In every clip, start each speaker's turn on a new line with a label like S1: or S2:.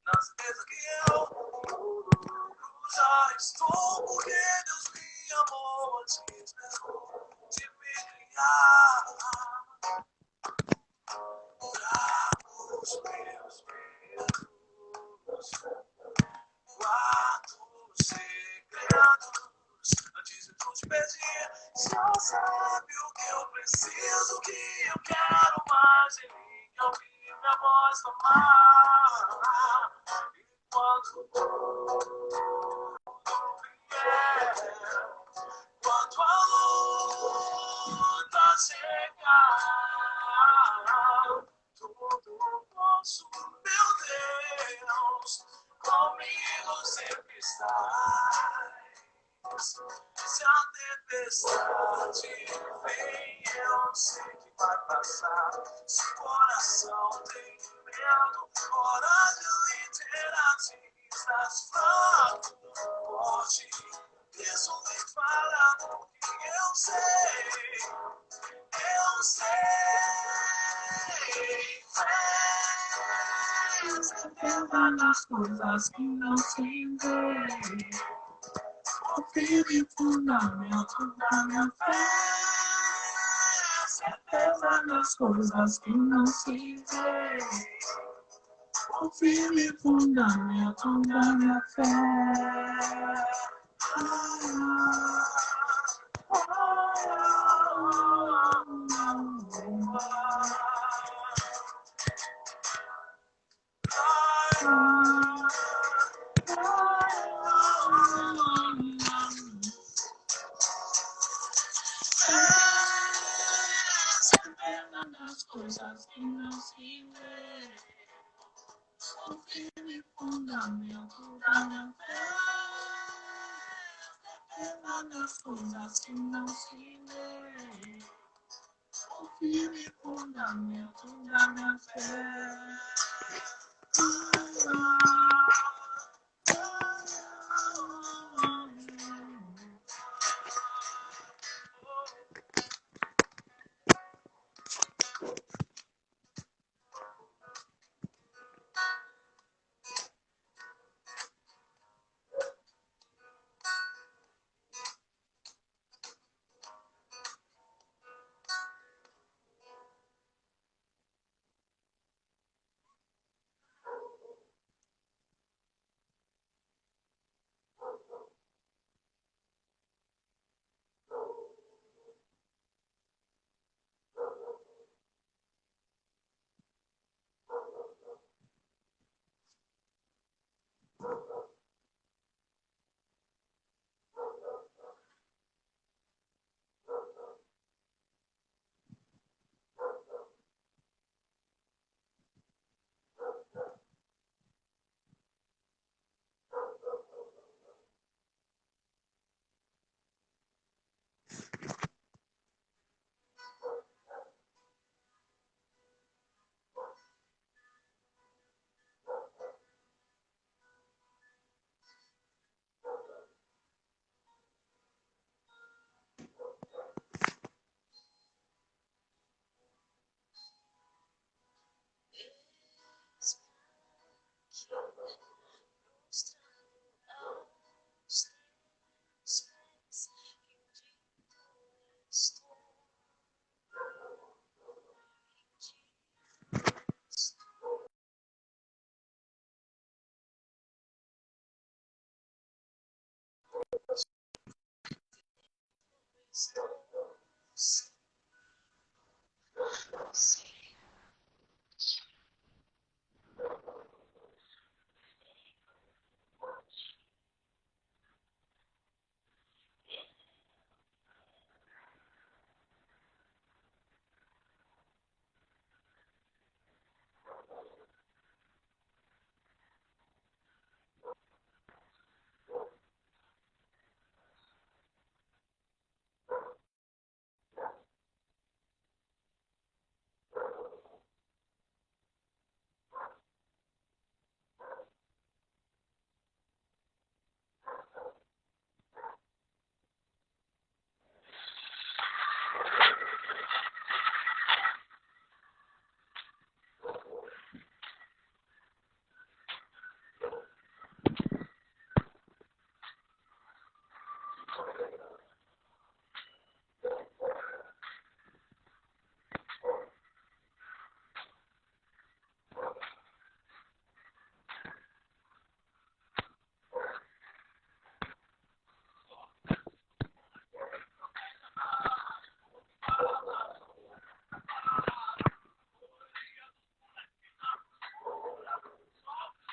S1: na certeza que eu já estou, porque Deus me amou antes mesmo de me criar. Orar os meus medos, guardo os segredos antes de tu te pedir. Só sabe o que eu preciso, o que eu quero mais em mim, ouvir minha voz clamar. Enquanto tudo vier, quando a luta chegar, tudo posso, meu Deus, comigo sempre estás. Se a tempestade vem, eu sei que vai passar. Se o coração tem medo, hora de literatura, estás fraco, forte. Isso me fala porque eu sei, certeza das coisas que não se vê. O firme fundamento da minha fé, certeza das coisas que não se vê. O firme fundamento da minha fé. Certeza das coisas que não se vê. O firme fundamento da minha fé, certeza das coisas que não se vê. O firme fundamento da minha fé.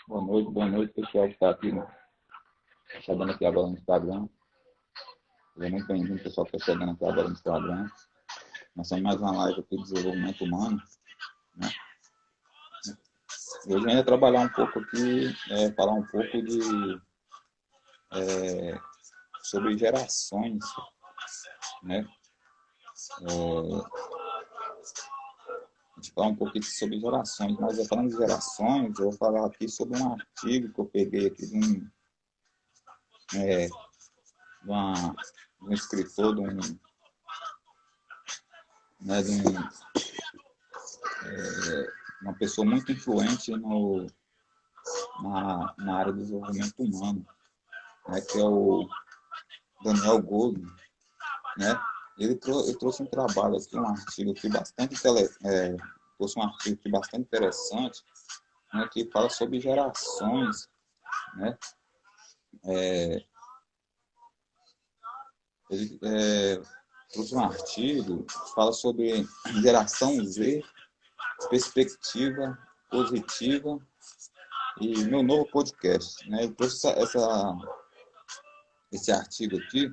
S2: Boa noite, pessoal que está aqui, chegando aqui agora no Instagram. Seja muito bem-vindo, pessoal que está chegando aqui agora no Instagram. Nós temos mais uma live aqui de desenvolvimento humano, né? E hoje eu ia trabalhar um pouco aqui, falar um pouco sobre gerações, né? A gente falar um pouco aqui sobre gerações, mas falando de gerações, eu vou falar aqui sobre um artigo que eu peguei aqui de um escritor, né, uma pessoa muito influente na área do desenvolvimento humano, né, que é o Daniel Goleman, né? Ele trouxe um trabalho aqui, um artigo aqui trouxe um artigo aqui bastante interessante, né, que fala sobre gerações, né? Ele trouxe um artigo que fala sobre geração Z, perspectiva positiva e meu novo podcast, né? Ele trouxe esse artigo aqui.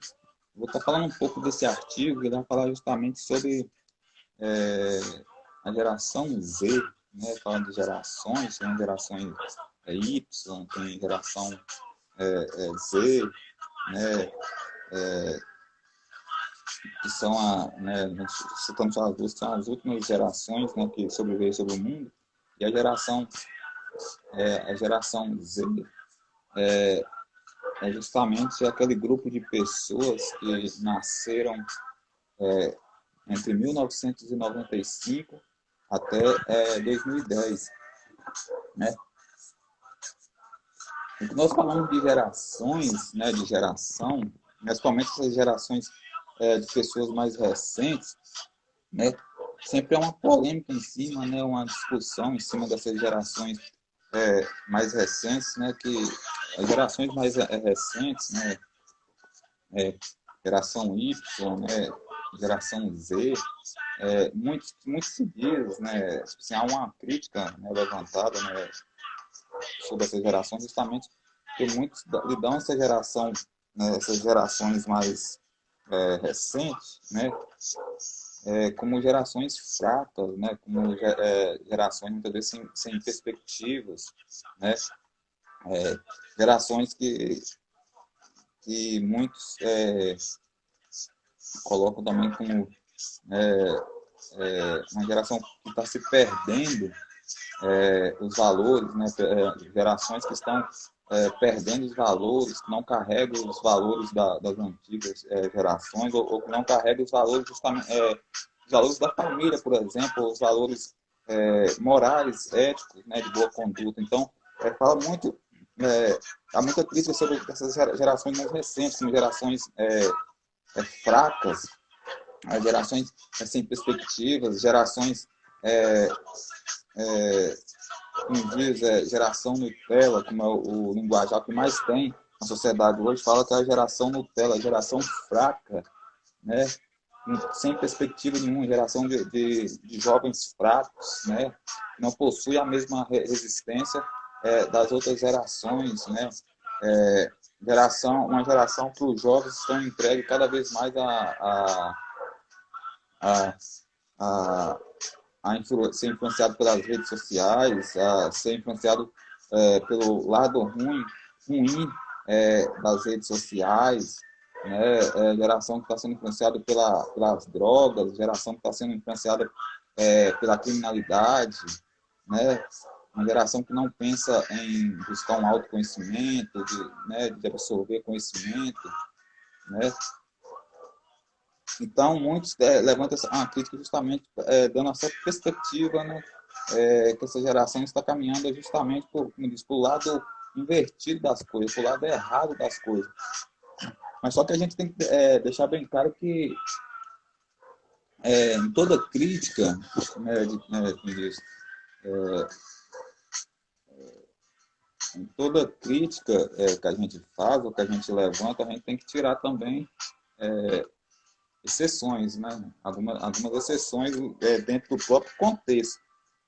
S2: Vou estar falando um pouco desse artigo, ele vai falar justamente sobre a geração Z, né? Falando de gerações, tem gerações Y, tem geração Z, né? Que são citando só as duas, são as últimas gerações, né, que sobreveio sobre o mundo, e a geração Z é justamente aquele grupo de pessoas que nasceram entre 1995 até 2010, né? E quando nós falamos de gerações, né, de geração, principalmente essas gerações de pessoas mais recentes, né, sempre há uma polêmica em cima, né, uma discussão em cima dessas gerações mais recentes, né, que as gerações mais recentes, né, geração Y, né, geração Z, muitos se diz, né, assim, há uma crítica, né, levantada, né, sobre essas gerações, justamente porque muitos lidam essa geração, né, essas gerações mais recentes, né, como gerações fracas, né, como gerações muitas vezes sem perspectivas, né, gerações que muitos colocam também como uma geração que está se perdendo os valores, né, gerações que estão perdendo os valores, que não carregam os valores das antigas gerações, ou que não carregam os valores justamente os valores da família, por exemplo, os valores morais, éticos, né, de boa conduta. Então, fala muito, há muita crítica sobre essas gerações mais recentes, como gerações fracas, gerações sem perspectivas, gerações como diz, geração Nutella, como é o linguajar que mais tem na sociedade hoje, fala que é a geração Nutella, a geração fraca, né? Sem perspectiva nenhuma, geração de jovens fracos, né? Que não possui a mesma resistência das outras gerações, né? Uma geração que os jovens estão entregues cada vez mais ser influenciado pelas redes sociais, a ser influenciado pelo lado ruim das redes sociais, né? Geração que está sendo influenciada pelas drogas, geração que está sendo influenciada pela criminalidade, né? Uma geração que não pensa em buscar um autoconhecimento, de absorver conhecimento, né? Então, muitos levantam uma crítica justamente dando essa perspectiva, né, que essa geração está caminhando justamente, como diz, para o lado invertido das coisas, para o lado errado das coisas. Mas só que a gente tem que deixar bem claro que em toda crítica, como diz, em toda crítica que a gente faz, ou que a gente levanta, a gente tem que tirar também exceções, né? Algumas exceções dentro do próprio contexto,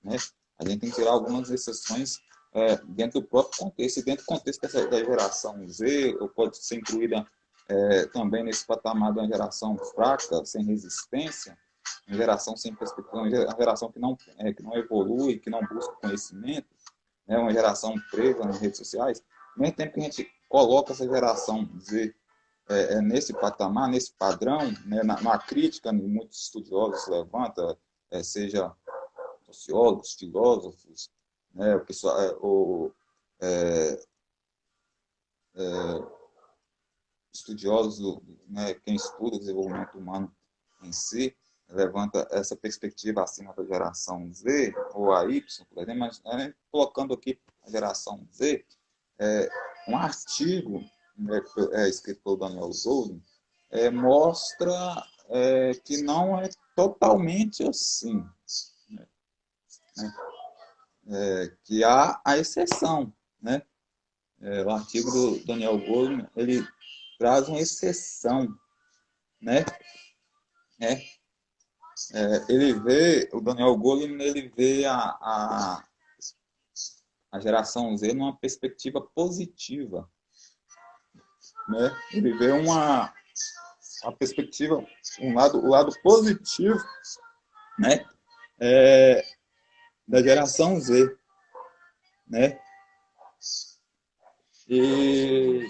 S2: né? A gente tem que tirar algumas exceções dentro do próprio contexto. E dentro do contexto da geração Z, ou pode ser incluída também nesse patamar de uma geração fraca, sem resistência, uma geração sem perspectiva, uma geração que não evolui, que não busca conhecimento, né, uma geração presa nas redes sociais. Ao mesmo tempo que a gente coloca essa geração Z nesse patamar, nesse padrão, né, na crítica, muitos estudiosos levantam, seja sociólogos, filósofos, né, o pessoal, estudiosos, né, quem estuda o desenvolvimento humano em si, levanta essa perspectiva acima da geração Z, ou a Y, por exemplo, mas colocando aqui a geração Z, um artigo, né, escrito pelo Daniel Goleman, mostra que não é totalmente assim, né? Que há a exceção, né? O artigo do Daniel Goleman, ele traz uma exceção, né? O Daniel Goleman, ele vê a geração Z numa perspectiva positiva, né? Ele vê uma perspectiva, o lado positivo, né? Da geração Z, né? E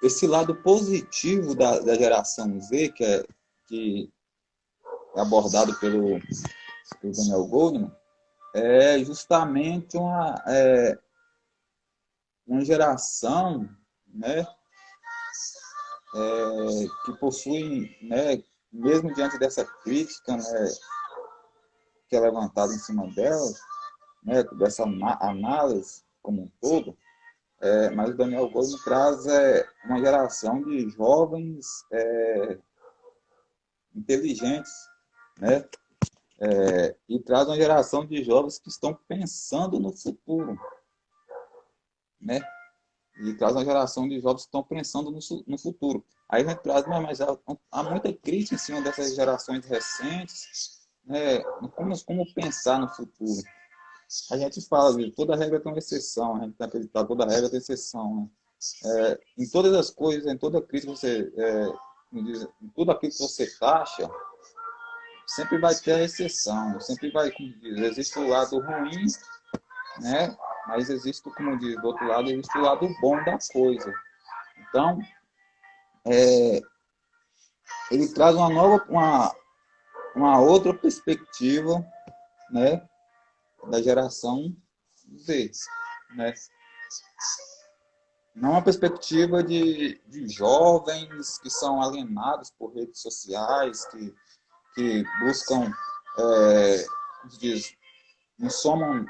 S2: esse lado positivo da geração Z, que é abordado pelo Daniel Goleman, é justamente uma geração, né, que possui, né, mesmo diante dessa crítica, né, que é levantada em cima dela, né, dessa análise como um todo, mas o Daniel Goleman traz uma geração de jovens inteligentes, né, e traz uma geração de jovens que estão pensando no futuro, né? E traz uma geração de jovens que estão pensando no futuro. Aí a gente traz, mas há muita crítica em cima dessas gerações recentes, né? Como pensar no futuro. A gente fala, viu, toda regra tem uma exceção, a gente tem que acreditar, toda regra tem exceção, né? Em todas as coisas, em toda crítica, em tudo aquilo que você taxa, sempre vai ter a exceção, sempre vai, como diz, existe o lado ruim, né? Mas existe, como diz, do outro lado, existe o lado bom da coisa. Então, ele traz uma outra perspectiva, né, da geração Z, né? Não uma perspectiva de jovens que são alienados por redes sociais, que buscam, como diz, não somam,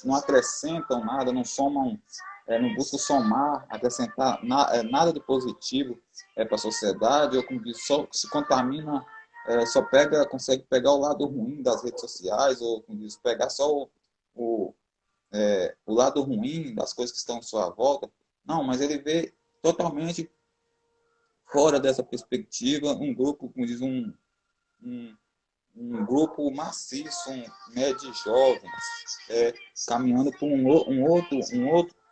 S2: não acrescentam nada, não somam, não buscam somar, acrescentar nada de positivo para a sociedade, ou como diz, só se contamina, consegue pegar o lado ruim das redes sociais, ou como diz, pegar só o lado ruim das coisas que estão à sua volta. Não, mas ele vê totalmente fora dessa perspectiva um grupo, como diz, um grupo maciço, né, de jovens, caminhando por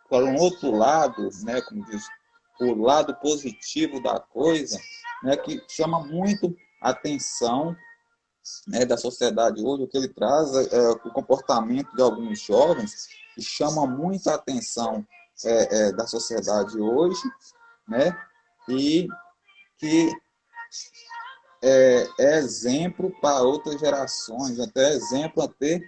S2: para um outro lado, né, como diz, o lado positivo da coisa, né, que chama muito a atenção, né, da sociedade hoje. O que ele traz o comportamento de alguns jovens que chama muito a atenção da sociedade hoje, né, e que é exemplo para outras gerações, até exemplo até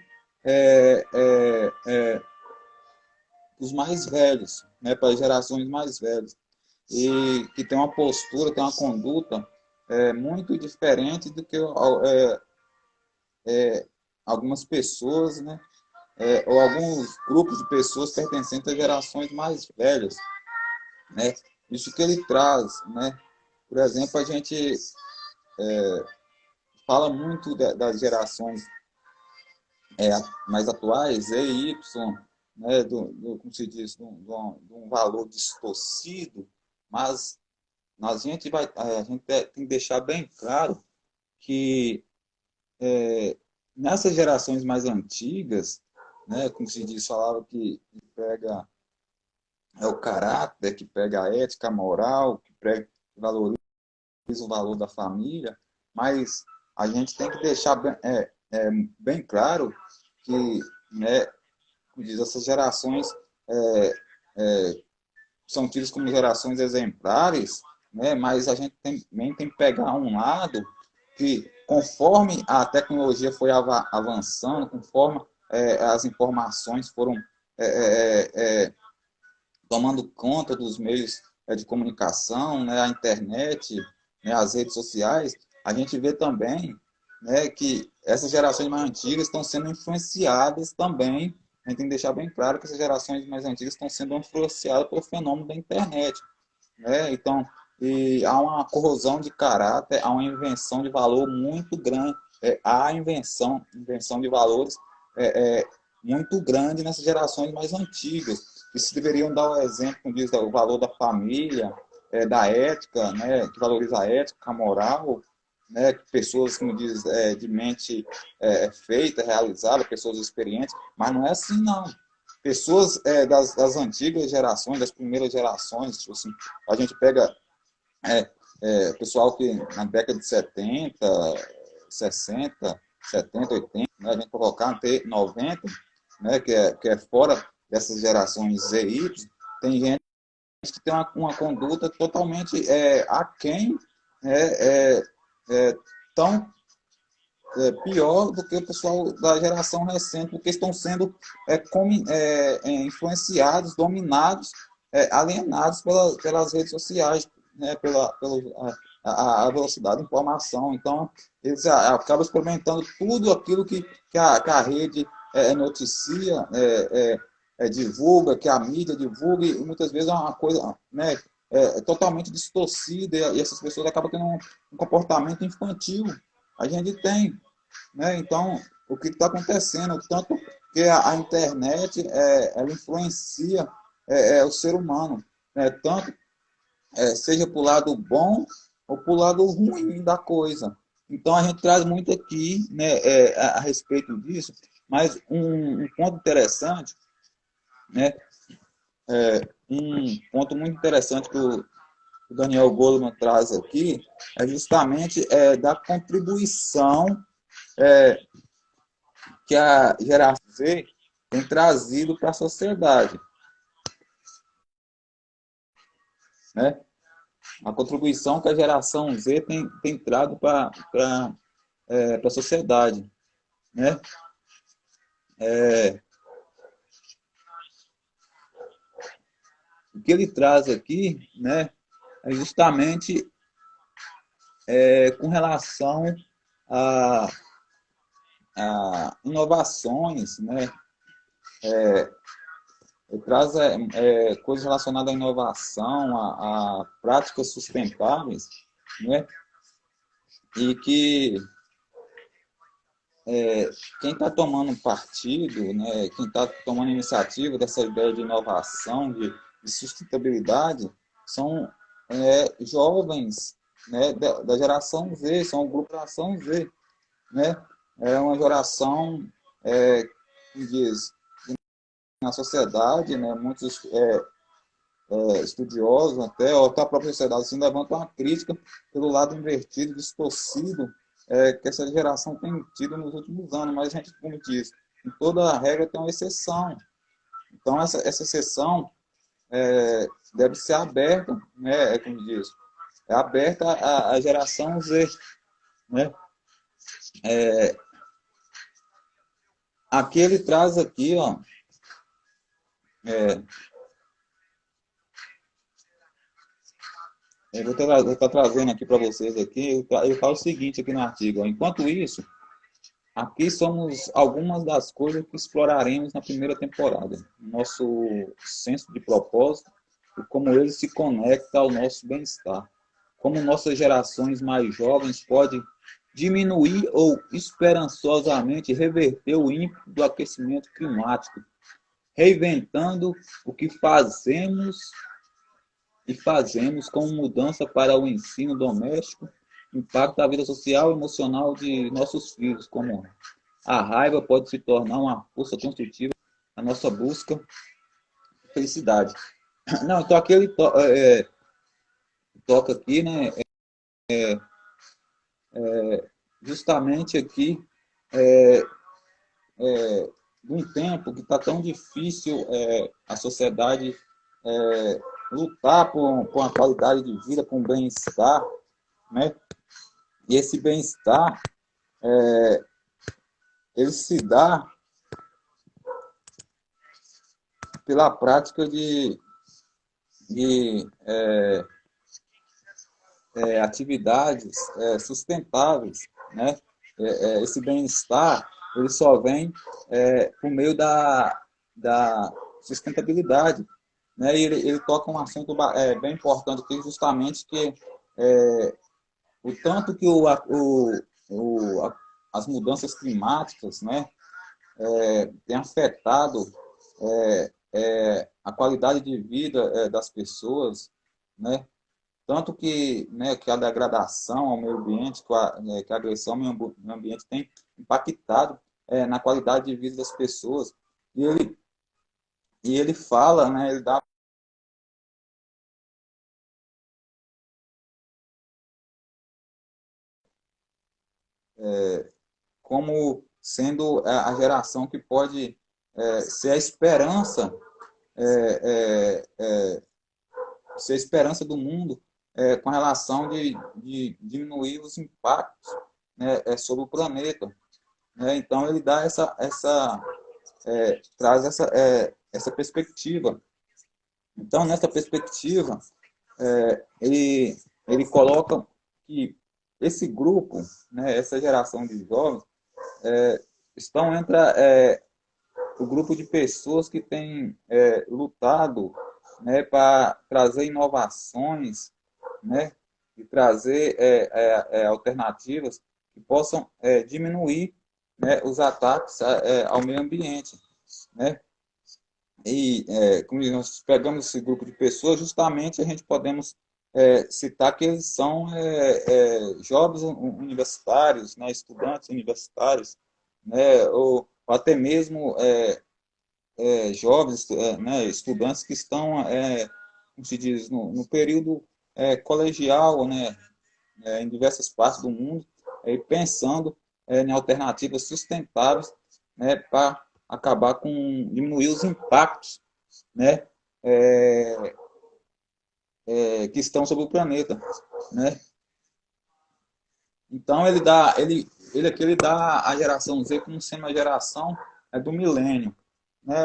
S2: os mais velhos, né, para as gerações mais velhas, e que tem uma postura, tem uma conduta muito diferente do que algumas pessoas, né, ou alguns grupos de pessoas pertencentes a gerações mais velhas, né? Isso que ele traz, né? Por exemplo, a gente fala muito das gerações mais atuais, Z e Y, né, como se diz, de um valor distorcido, mas a gente tem que deixar bem claro que nessas gerações mais antigas, né? Como se diz, falava que pega o caráter, que pega a ética, a moral, que valoriza o valor da família, mas a gente tem que deixar bem claro que, né, como diz, essas gerações é, é, são tidas como gerações exemplares, né, mas a gente também tem que pegar um lado que, conforme a tecnologia foi avançando, conforme as informações foram é, tomando conta dos meios de comunicação, né, a internet, né, as redes sociais, a gente vê também, né, que essas gerações mais antigas estão sendo influenciadas também. A gente tem que deixar bem claro que essas gerações mais antigas estão sendo influenciadas pelo fenômeno da internet, né? Então, e há uma corrosão de caráter, há uma invenção de valor muito grande, há invenção de valores muito grande nessas gerações mais antigas. E se deveriam dar o exemplo, como diz, o valor da família, da ética, né, que valoriza a ética, a moral, né, pessoas, como diz, de mente feita, realizada, pessoas experientes, mas não é assim, não. Pessoas das antigas gerações, das primeiras gerações, tipo assim, a gente pega pessoal que na década de 70, 60, 70, 80, né, a gente colocar até 90, né, que é fora dessas gerações Z e Y, tem gente que tem uma conduta totalmente aquém, é, tão pior do que o pessoal da geração recente, porque estão sendo influenciados, dominados, alienados pelas redes sociais, né, pela a velocidade de informação. Então, eles acabam experimentando tudo aquilo que a rede noticia, divulga, que a mídia divulga, e muitas vezes é uma coisa, né, totalmente distorcida, e essas pessoas acabam tendo um comportamento infantil. A gente tem, né? Então, o que está acontecendo, tanto que a internet ela influencia o ser humano, né? Tanto seja para o lado bom ou para o lado ruim da coisa. Então, a gente traz muito aqui, né, a respeito disso, mas um ponto interessante, né, um ponto muito interessante que o Daniel Goleman traz aqui é justamente da contribuição que a geração Z tem trazido para a sociedade, né? A contribuição que a geração Z tem trago para a sociedade, né? O que ele traz aqui, né, é justamente com relação a, a inovações, né? Ele traz coisas relacionadas à inovação, a práticas sustentáveis, né? E que quem está tomando partido, né, quem está tomando iniciativa dessa ideia de inovação, de sustentabilidade, são jovens, né, da geração Z, são o grupo da geração Z, né? É uma geração que diz na sociedade, né, muitos estudiosos até a própria sociedade se levantam uma crítica pelo lado invertido, distorcido, que essa geração tem tido nos últimos anos, mas a gente, como diz, em toda regra tem uma exceção. Então, essa exceção deve ser aberta, né, como diz, é aberta à geração Z, né? Aqui ele traz aqui, ó, eu vou estar trazendo aqui para vocês aqui, ele fala o seguinte aqui no artigo, ó, enquanto isso, aqui somos algumas das coisas que exploraremos na primeira temporada. Nosso senso de propósito e como ele se conecta ao nosso bem-estar. Como nossas gerações mais jovens podem diminuir ou esperançosamente reverter o ímpeto do aquecimento climático, reinventando o que fazemos como mudança para o ensino doméstico, impacto da vida social e emocional de nossos filhos, como a raiva pode se tornar uma força construtiva a nossa busca de felicidade. Não, então aqui ele toca aqui, né, justamente aqui, de um tempo que está tão difícil a sociedade lutar por uma qualidade de vida, por um bem-estar, né? E esse bem-estar, ele se dá pela prática de atividades sustentáveis, né? Esse bem-estar, ele só vem por meio da sustentabilidade, né? E ele toca um assunto bem importante aqui, justamente que o tanto que as mudanças climáticas, né, têm afetado a qualidade de vida das pessoas, né? Tanto que, né, que a degradação ao meio ambiente, que a agressão ao meio ambiente tem impactado na qualidade de vida das pessoas. E ele fala, né, ele dá como sendo a geração que pode ser a esperança, ser a esperança do mundo com relação de diminuir os impactos, né, sobre o planeta. Né? Então ele dá traz essa perspectiva. Então nessa perspectiva ele coloca que esse grupo, né, essa geração de jovens estão entre o grupo de pessoas que tem lutado, né, para trazer inovações, né, e trazer alternativas que possam diminuir, né, os ataques ao meio ambiente, né? E como nós pegamos esse grupo de pessoas, justamente a gente podemos citar que eles são jovens universitários, né, estudantes universitários, né, ou até mesmo jovens, né, estudantes que estão, como se diz, no período colegial, né, em diversas partes do mundo, pensando em alternativas sustentáveis, né, para acabar com diminuir os impactos, né, que estão sobre o planeta, né? Então ele dá a geração Z como sendo a geração do milênio, né?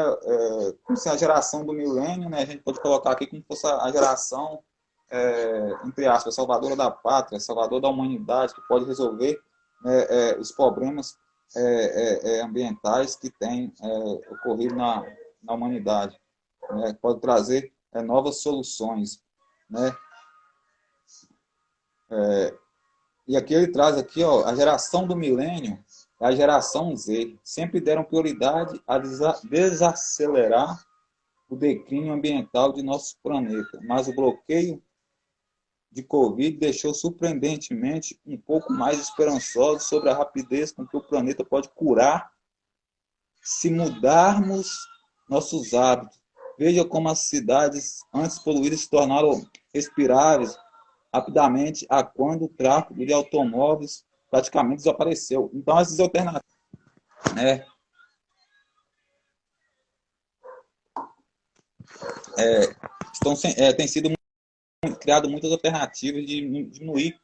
S2: Como sendo a geração do milênio, né? A gente pode colocar aqui como fosse a geração entre aspas, salvadora da pátria, salvador da humanidade, que pode resolver os problemas ambientais que têm ocorrido na humanidade, né? Pode trazer novas soluções, né? E aqui ele traz aqui, ó, a geração do milênio, a geração Z, sempre deram prioridade a desacelerar o declínio ambiental de nosso planeta, mas o bloqueio de Covid deixou surpreendentemente um pouco mais esperançosos sobre a rapidez com que o planeta pode curar se mudarmos nossos hábitos. Veja como as cidades antes poluídas se tornaram respiráveis rapidamente a quando o tráfego de automóveis praticamente desapareceu. Então, essas alternativas, né, têm sido criado muitas alternativas de diminuir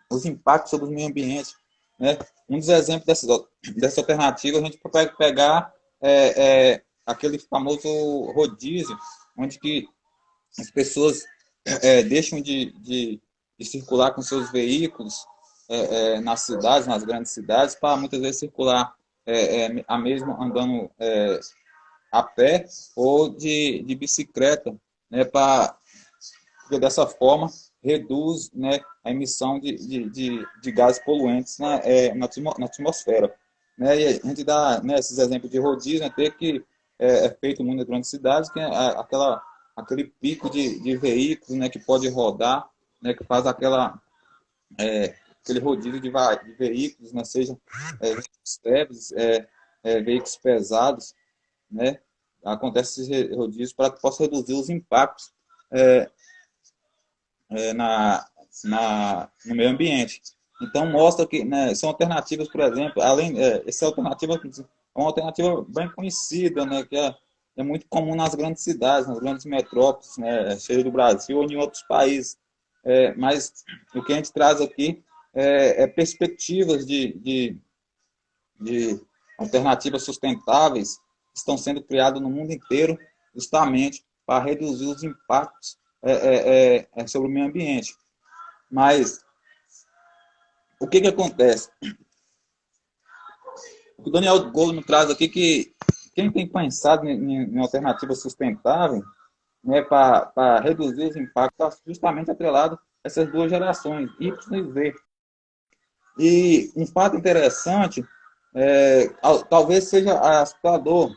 S2: os impactos sobre o meio ambiente. Né? Um dos exemplos dessa alternativa, a gente pode pegar aquele famoso rodízio, onde que as pessoas deixam de circular com seus veículos nas cidades, nas grandes cidades, para muitas vezes circular a mesmo andando a pé ou de bicicleta, né, porque dessa forma reduz, né, a emissão de gases poluentes na atmosfera. Né? E a gente dá, né, esses exemplos de rodízio, né, que feito muito nas grandes cidades, que é aquele pico de veículos, né, que pode rodar, né, que faz aquele rodízio de veículos, né, sejam veículos leves, veículos pesados, né? acontece esse rodízio para que possa reduzir os impactos é, no meio ambiente. Então, mostra que, né, são alternativas, por exemplo, essa alternativa é uma alternativa bem conhecida, né, que é muito comum nas grandes cidades, nas grandes metrópoles, né, seja do Brasil ou em outros países. Mas o que a gente traz aqui é perspectivas de alternativas sustentáveis que estão sendo criadas no mundo inteiro, justamente para reduzir os impactos sobre o meio ambiente. Mas o que acontece? O que o Daniel Goleman traz aqui que quem tem pensado em alternativa sustentável, né, para reduzir os impactos, está justamente atrelado a essas duas gerações, Y e Z. E um fato interessante, talvez seja assustador,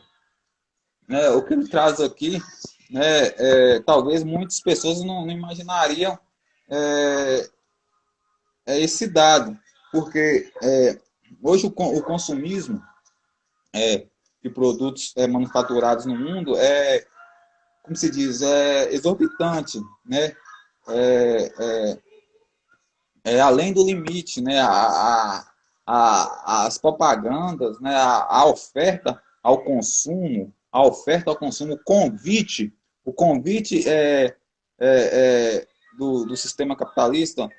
S2: né, o que ele traz aqui, né, talvez muitas pessoas não imaginariam esse dado, porque hoje o consumismo de produtos manufaturados no mundo como se diz, exorbitante, né? Além do limite, né? As propagandas, né? A oferta ao consumo, o convite do sistema capitalista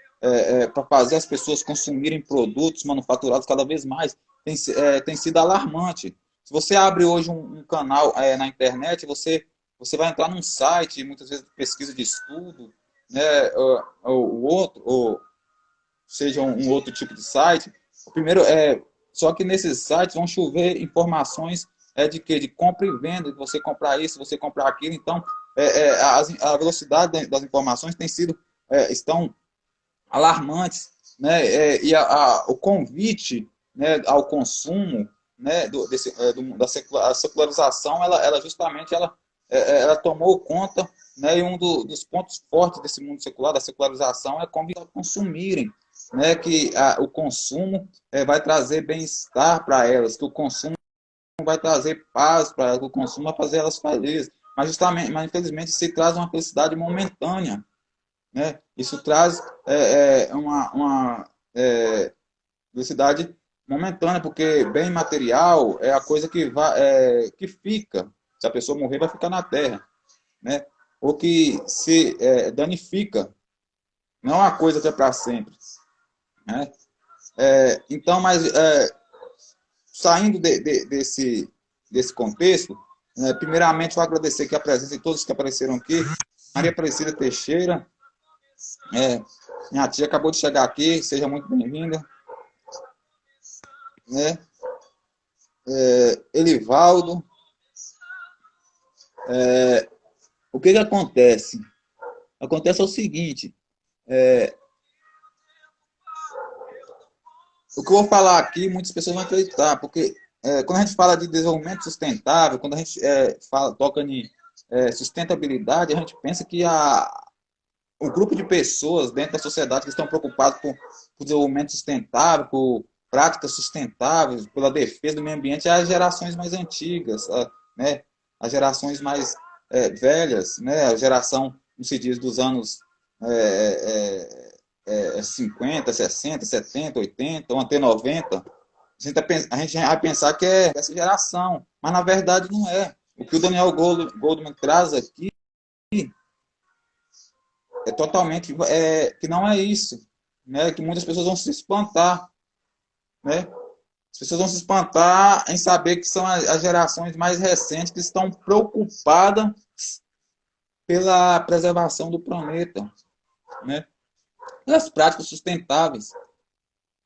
S2: para fazer as pessoas consumirem produtos manufaturados cada vez mais tem sido alarmante. Se você abre hoje um canal na internet, você vai entrar num site, muitas vezes pesquisa de estudo, né, ou seja um outro tipo de site. O primeiro só que nesses sites vão chover informações de quê? De compra e venda, de você comprar isso, você comprar aquilo. Então, a velocidade das informações estão alarmantes, né? E o convite, né, ao consumo, né, da secularização, ela justamente ela tomou conta, né, e dos pontos fortes desse mundo secular, da secularização, é como eles consumirem, né, que o consumo vai trazer bem-estar para elas, que o consumo vai trazer paz para elas, que o consumo vai fazer elas felizes, mas infelizmente se traz uma felicidade momentânea, né? Isso traz uma felicidade momentânea, porque bem material é a coisa que fica. Se a pessoa morrer, vai ficar na terra, né? Ou que se danifica. Não é uma coisa que é para sempre, né? Então, mas saindo desse contexto, primeiramente vou agradecer aqui a presença de todos que apareceram aqui. Maria Aparecida Teixeira, minha tia acabou de chegar aqui, seja muito bem-vinda. Né? Elivaldo. O que acontece? Acontece o seguinte, o que eu vou falar aqui, muitas pessoas vão acreditar, porque quando a gente fala de desenvolvimento sustentável, quando a gente toca em sustentabilidade, a gente pensa que o grupo de pessoas dentro da sociedade que estão preocupados com o desenvolvimento sustentável, por práticas sustentáveis, pela defesa do meio ambiente, é as gerações mais antigas, né? As gerações mais velhas, né? A geração, como se diz, dos anos 50, 60, 70, 80, ou até 90. A gente vai pensar que é essa geração, mas na verdade não é. O que o Daniel Goleman traz aqui é totalmente que não é isso, né? Que muitas pessoas vão se espantar, né? As pessoas vão se espantar em saber que são as gerações mais recentes que estão preocupadas pela preservação do planeta, né? Pelas práticas sustentáveis,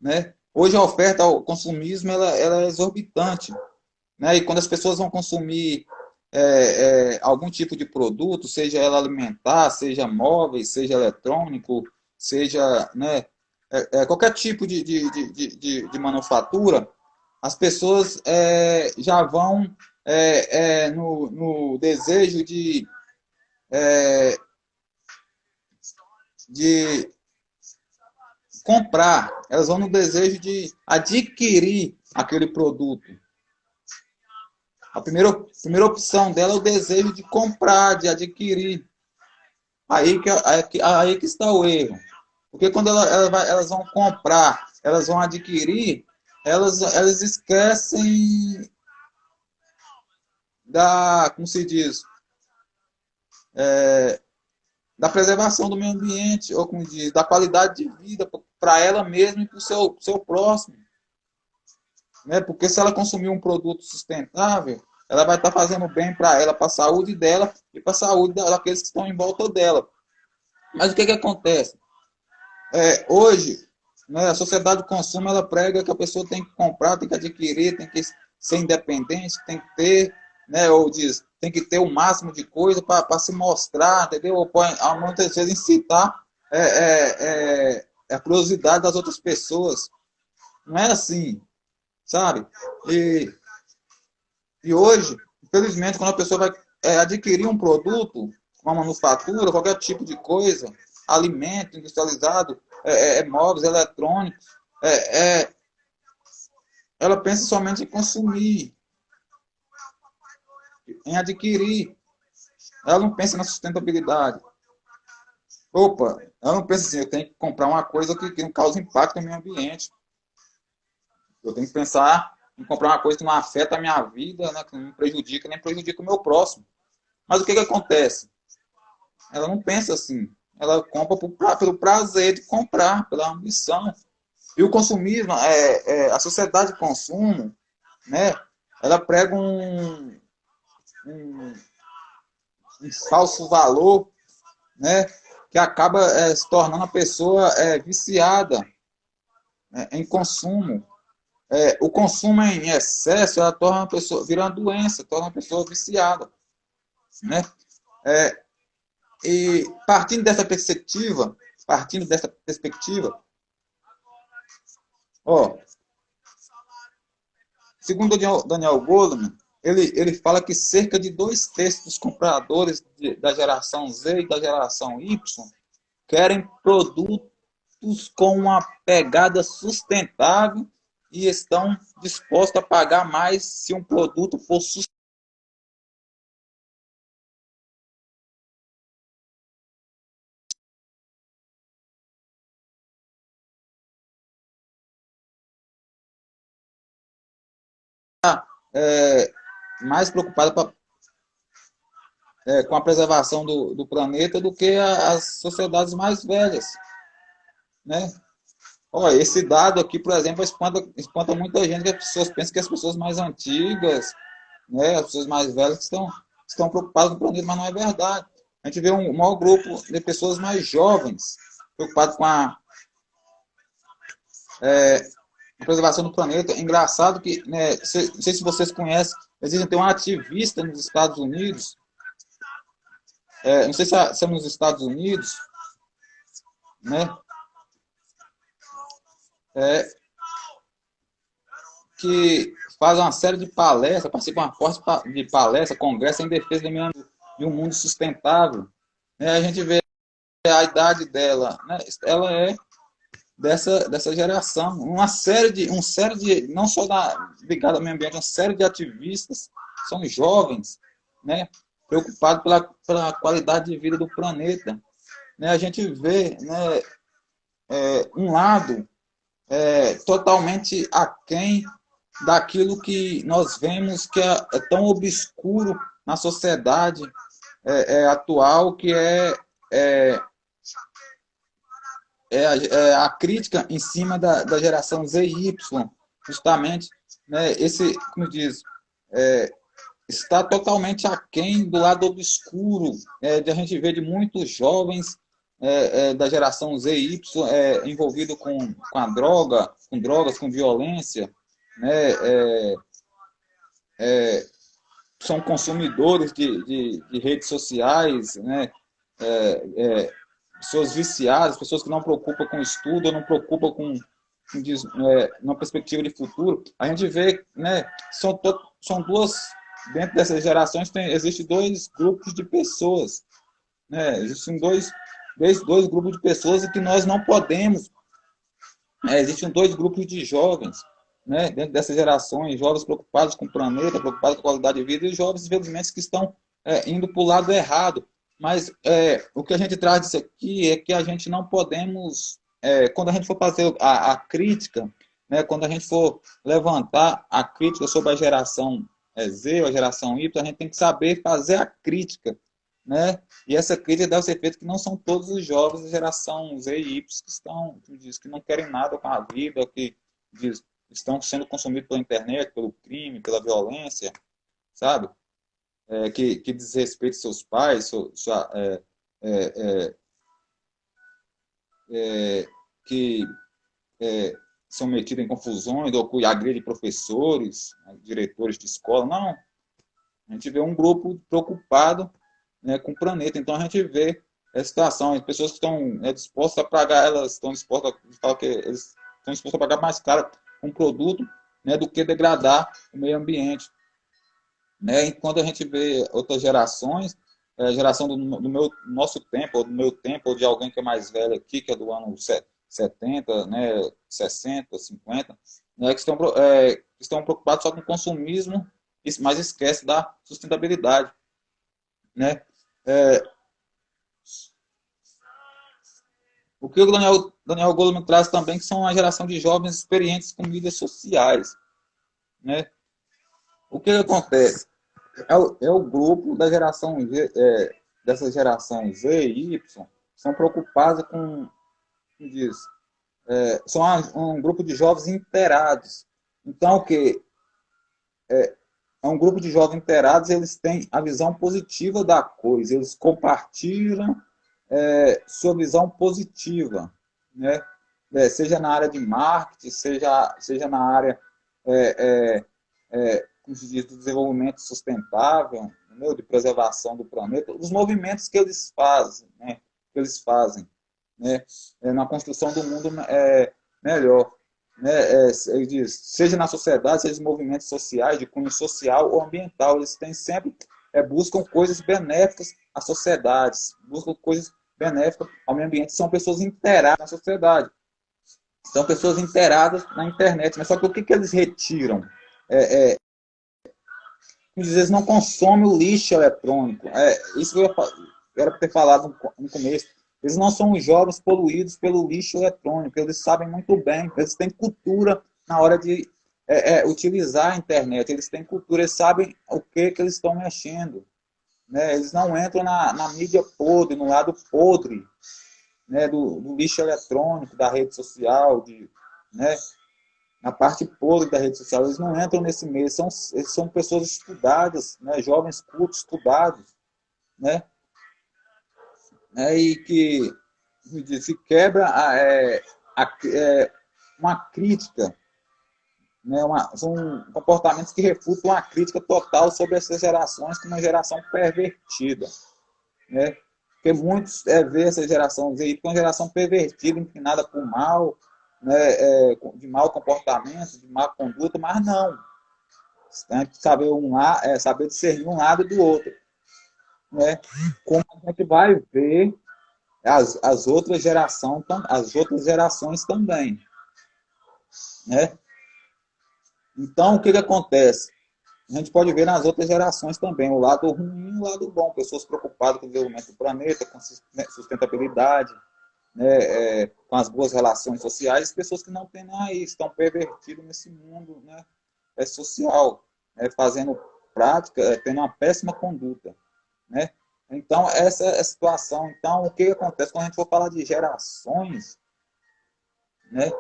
S2: né? Hoje a oferta ao consumismo ela é exorbitante, né? E quando as pessoas vão consumir algum tipo de produto, seja ela alimentar, seja móveis, seja eletrônico, seja, né, qualquer tipo de manufatura, as pessoas já vão no desejo de comprar, elas vão no desejo de adquirir aquele produto. A primeira opção dela é o desejo de comprar, de adquirir. Aí que está o erro. Porque quando elas vão comprar, elas vão adquirir, elas esquecem como se diz, da preservação do meio ambiente, ou como diz, da qualidade de vida para ela mesma e para o seu próximo. Né? Porque se ela consumir um produto sustentável, ela vai estar fazendo bem para ela, para a saúde dela e para a saúde daqueles que estão em volta dela. Mas o que acontece? Hoje, né, a sociedade do consumo ela prega que a pessoa tem que comprar, tem que adquirir, tem que ser independente, tem que ter, né, ou diz, tem que ter o máximo de coisa para se mostrar, entendeu? Ou pode, muitas vezes incitar a curiosidade das outras pessoas. Não é assim, sabe? E hoje, infelizmente, quando a pessoa vai adquirir um produto, uma manufatura, qualquer tipo de coisa, alimento industrializado, móveis eletrônicos, ela pensa somente em consumir, em adquirir. Ela não pensa na sustentabilidade. Opa, ela não pensa assim, eu tenho que comprar uma coisa que não cause impacto no meio ambiente. Eu tenho que pensar em comprar uma coisa que não afeta a minha vida, né, que não me prejudica, nem prejudica o meu próximo. Mas o que acontece? Ela não pensa assim. Ela compra pelo prazer de comprar, pela ambição. E o consumismo, a sociedade de consumo, né, ela prega um falso valor, né, que acaba se tornando a pessoa viciada em consumo. O consumo em excesso ela torna a pessoa, vira uma doença, torna a pessoa viciada. Né? E partindo dessa perspectiva, ó, segundo o Daniel Goleman, ele fala que cerca de 2/3 dos compradores da geração Z e da geração Y querem produtos com uma pegada sustentável e estão dispostos a pagar mais se um produto for sustentável. Mais preocupada com a preservação do planeta do que as sociedades mais velhas. Né? Olha, esse dado aqui, por exemplo, espanta muita gente, que as pessoas pensam que as pessoas mais antigas, né, as pessoas mais velhas estão preocupadas com o planeta, mas não é verdade. A gente vê um maior grupo de pessoas mais jovens preocupadas com a preservação do planeta. É engraçado que, né, não sei se vocês conhecem, tem um ativista nos Estados Unidos, não sei se é nos Estados Unidos, né, que faz uma série de palestras, participa de uma forte de palestras, congresso em defesa de um mundo sustentável. A gente vê a idade dela, né, ela é dessa geração. Uma série de não só ligada ao meio ambiente, uma série de ativistas, são jovens, né, preocupados pela qualidade de vida do planeta. Né, a gente vê, né, um lado totalmente aquém daquilo que nós vemos que é tão obscuro na sociedade atual, que a crítica em cima da geração Z e Y, justamente, né, como diz, está totalmente aquém do lado obscuro, de a gente ver de muitos jovens da geração Z e Y envolvido com a droga, com drogas, com violência, né, são consumidores de redes sociais, né, pessoas viciadas, pessoas que não preocupam com estudo, não preocupam com uma perspectiva de futuro. A gente vê, né, são duas, dentro dessas gerações existem dois grupos de pessoas, né, existem dois grupos de pessoas e que nós não podemos, existem dois grupos de jovens, né, dentro dessas gerações, jovens preocupados com o planeta, preocupados com a qualidade de vida, e jovens, infelizmente, que estão indo para o lado errado. Mas o que a gente traz disso aqui é que a gente não podemos, quando a gente for fazer a crítica, né, quando a gente for levantar a crítica sobre a geração Z ou a geração Y, a gente tem que saber fazer a crítica, né? E essa crítica deve ser feita que não são todos os jovens da geração Z e Y que estão, que não querem nada com a vida, que diz, estão sendo consumidos pela internet, pelo crime, pela violência, sabe? Que desrespeita seus pais, que são metidos em confusões, ou que agridem professores, diretores de escola. Não. A gente vê um grupo preocupado, né, com o planeta. Então a gente vê a situação, as pessoas que estão dispostas a pagar, elas estão dispostas a falar que eles estão dispostos a pagar mais caro um produto, né, do que degradar o meio ambiente. Né? Enquanto a gente vê outras gerações, a geração nosso tempo, ou do meu tempo, ou de alguém que é mais velho aqui, que é do ano 70, né, 60, 50, né, estão preocupados só com o consumismo, mas esquece da sustentabilidade. Né? O que o Daniel Goleman traz também, que são uma geração de jovens experientes com mídias sociais. Né? O que acontece? É o grupo da geração Z, dessa geração Z e Y, são preocupados com, como diz, são um grupo de jovens inteirados. Então, o que? É um grupo de jovens inteirados, eles têm a visão positiva da coisa, eles compartilham sua visão positiva, né? Seja na área de marketing, seja na área como se diz, do desenvolvimento sustentável, entendeu? De preservação do planeta, os movimentos que eles fazem, né? Na construção do mundo melhor. Né? Ele diz, seja na sociedade, seja em movimentos sociais, de cunho social ou ambiental, eles têm sempre, buscam coisas benéficas às sociedades, buscam coisas benéficas ao meio ambiente, são pessoas inteiradas na sociedade, são pessoas inteiradas na internet, mas só que o que eles retiram? Eles não consomem o lixo eletrônico. Isso que eu era para ter falado no começo. Eles não são os jovens poluídos pelo lixo eletrônico. Eles sabem muito bem. Eles têm cultura na hora de utilizar a internet. Eles têm cultura. Eles sabem o que eles estão mexendo. Né? Eles não entram na mídia podre, no lado podre, né? do lixo eletrônico, da rede social, né? Na parte podre da rede social, eles não entram nesse meio, eles são pessoas estudadas, né? Jovens cultos, estudados, né? E que se quebra uma crítica, né? São comportamentos que refutam a crítica total sobre essas gerações como uma geração pervertida, né? Porque muitos veem essa geração Z como uma geração pervertida, inclinada por mal, né, de mau comportamento, de má conduta, mas não. Tem que saber discernir um lado do outro. Né? Como a gente vai ver as outras gerações também. Né? Então, o que acontece? A gente pode ver nas outras gerações também o lado ruim e o lado bom. Pessoas preocupadas com o desenvolvimento do planeta, com sustentabilidade, né, com as boas relações sociais, pessoas que não têm nada aí, estão pervertidas nesse mundo, né, social, fazendo prática, tendo uma péssima conduta. Né? Então, essa é a situação. Então, o que acontece quando a gente for falar de gerações, né,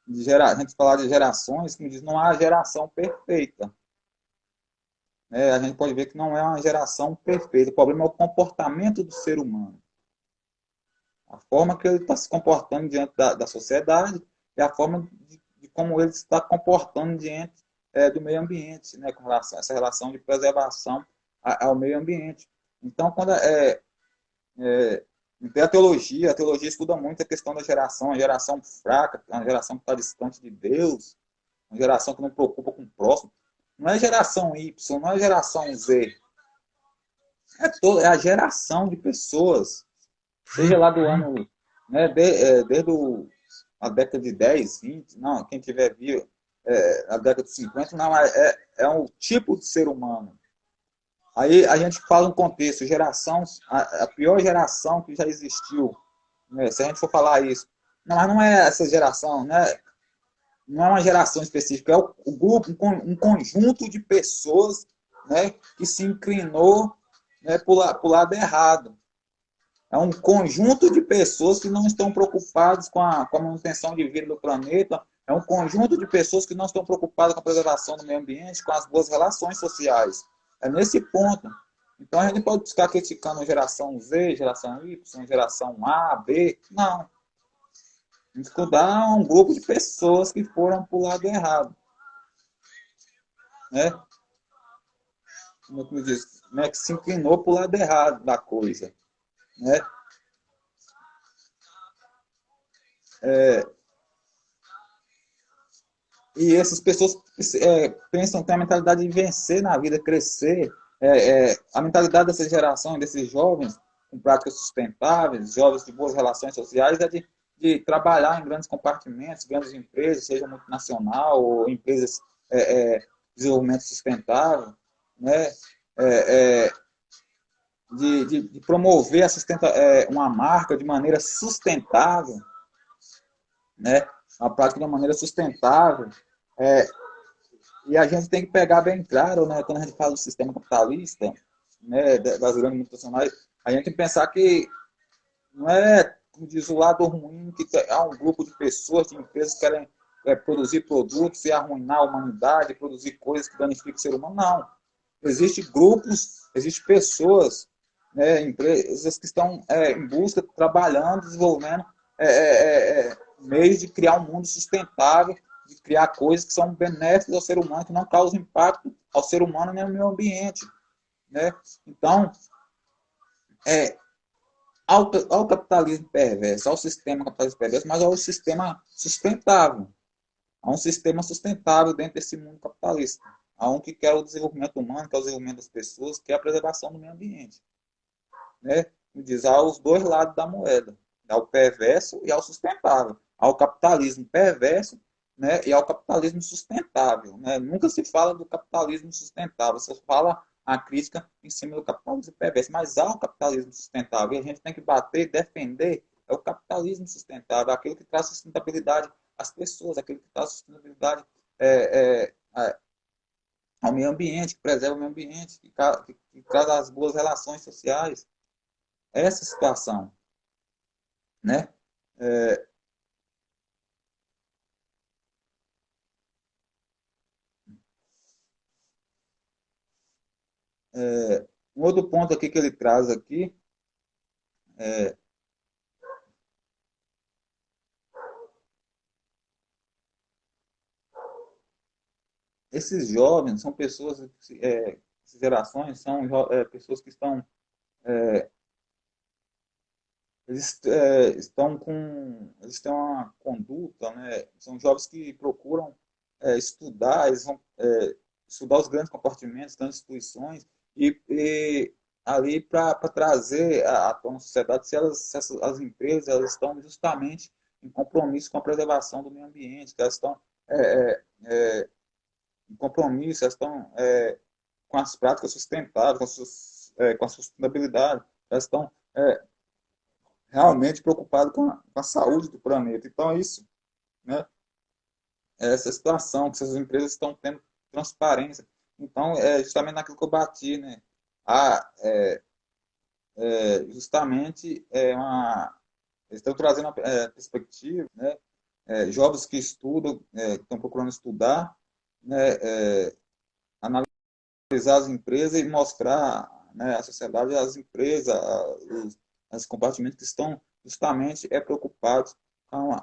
S2: a gente falar de gerações, como diz, não há geração perfeita. Né? A gente pode ver que não é uma geração perfeita. O problema é o comportamento do ser humano. A forma que ele está se comportando diante da sociedade é a forma de como ele está comportando diante do meio ambiente, né, com relação a essa relação de preservação ao meio ambiente. Então, quando a teologia estuda muito a questão da geração, a geração fraca, a geração que está distante de Deus, uma geração que não preocupa com o próximo. Não é geração Y, não é geração Z. É a geração de pessoas, seja lá do ano, né, desde a década de 10, 20, não, quem tiver vivo, na década de 50, não, é um tipo de ser humano. Aí a gente fala um contexto, geração, a pior geração que já existiu, né? Se a gente for falar isso. Não, mas não é essa geração, né? Não é uma geração específica, é o grupo, um conjunto de pessoas, né, que se inclinou, né, para o lado errado. É um conjunto de pessoas que não estão preocupadas com a manutenção de vida do planeta, é um conjunto de pessoas que não estão preocupadas com a preservação do meio ambiente, com as boas relações sociais. É nesse ponto. Então a gente pode ficar criticando a geração Z, geração Y, geração A, B. Não. Estudar um grupo de pessoas que foram para o lado errado. Né? Como eu disse, né? Que se inclinou para o lado errado da coisa. Né? E essas pessoas pensam que tem a mentalidade de vencer na vida, crescer. A mentalidade dessa geração, desses jovens com práticas sustentáveis, jovens de boas relações sociais, é de trabalhar em grandes compartimentos, grandes empresas, seja multinacional ou empresas de desenvolvimento sustentável, né? É, é, de promover uma marca de maneira sustentável, né? Uma prática de uma maneira sustentável. É, e a gente tem que pegar bem claro, né, quando a gente fala do sistema capitalista, né, das grandes multinacionais, a gente tem que pensar que não é, como diz, o lado ruim, que há um grupo de pessoas, de empresas que querem produzir produtos e arruinar a humanidade, produzir coisas que danificam o ser humano. Não. Existem grupos, existem pessoas, né, empresas que estão em busca, trabalhando, desenvolvendo meios de criar um mundo sustentável, de criar coisas que são benéficas ao ser humano, que não causam impacto ao ser humano nem ao meio ambiente. Né? Então, ao capitalismo perverso, ao sistema capitalista perverso, mas ao sistema sustentável. Há um sistema sustentável dentro desse mundo capitalista. Há um que quer o desenvolvimento humano, quer o desenvolvimento das pessoas, quer a preservação do meio ambiente. Né? Diz, há os dois lados da moeda. Há o perverso e há o sustentável. Há o capitalismo perverso, né, e há o capitalismo sustentável. Né? Nunca se fala do capitalismo sustentável, se fala a crítica em cima do capitalismo perverso. Mas há o capitalismo sustentável e a gente tem que bater, defender o capitalismo sustentável, aquilo que traz sustentabilidade às pessoas, aquilo que traz sustentabilidade ao meio ambiente, que preserva o meio ambiente, que traz as boas relações sociais. Essa situação, né? É, um outro ponto aqui que ele traz aqui, é, esses jovens são pessoas, essas gerações são pessoas que estão, eles têm uma conduta, né? São jovens que procuram estudar, eles vão estudar os grandes compartimentos, grandes instituições e ali para trazer à tona a sociedade se as empresas elas estão justamente em compromisso com a preservação do meio ambiente, que elas estão em compromisso, elas estão com as práticas sustentáveis, com a sustentabilidade, elas estão realmente preocupadas com a saúde do planeta. Então, é isso, né? É essa situação, que essas empresas estão tendo transparência. Então, é justamente naquilo que eu bati, né? Ah, justamente eles estão trazendo uma perspectiva, né? Jovens que estudam, que estão procurando estudar, né? Analisar as empresas e mostrar, né, à sociedade as empresas, os compartimentos que estão justamente preocupados com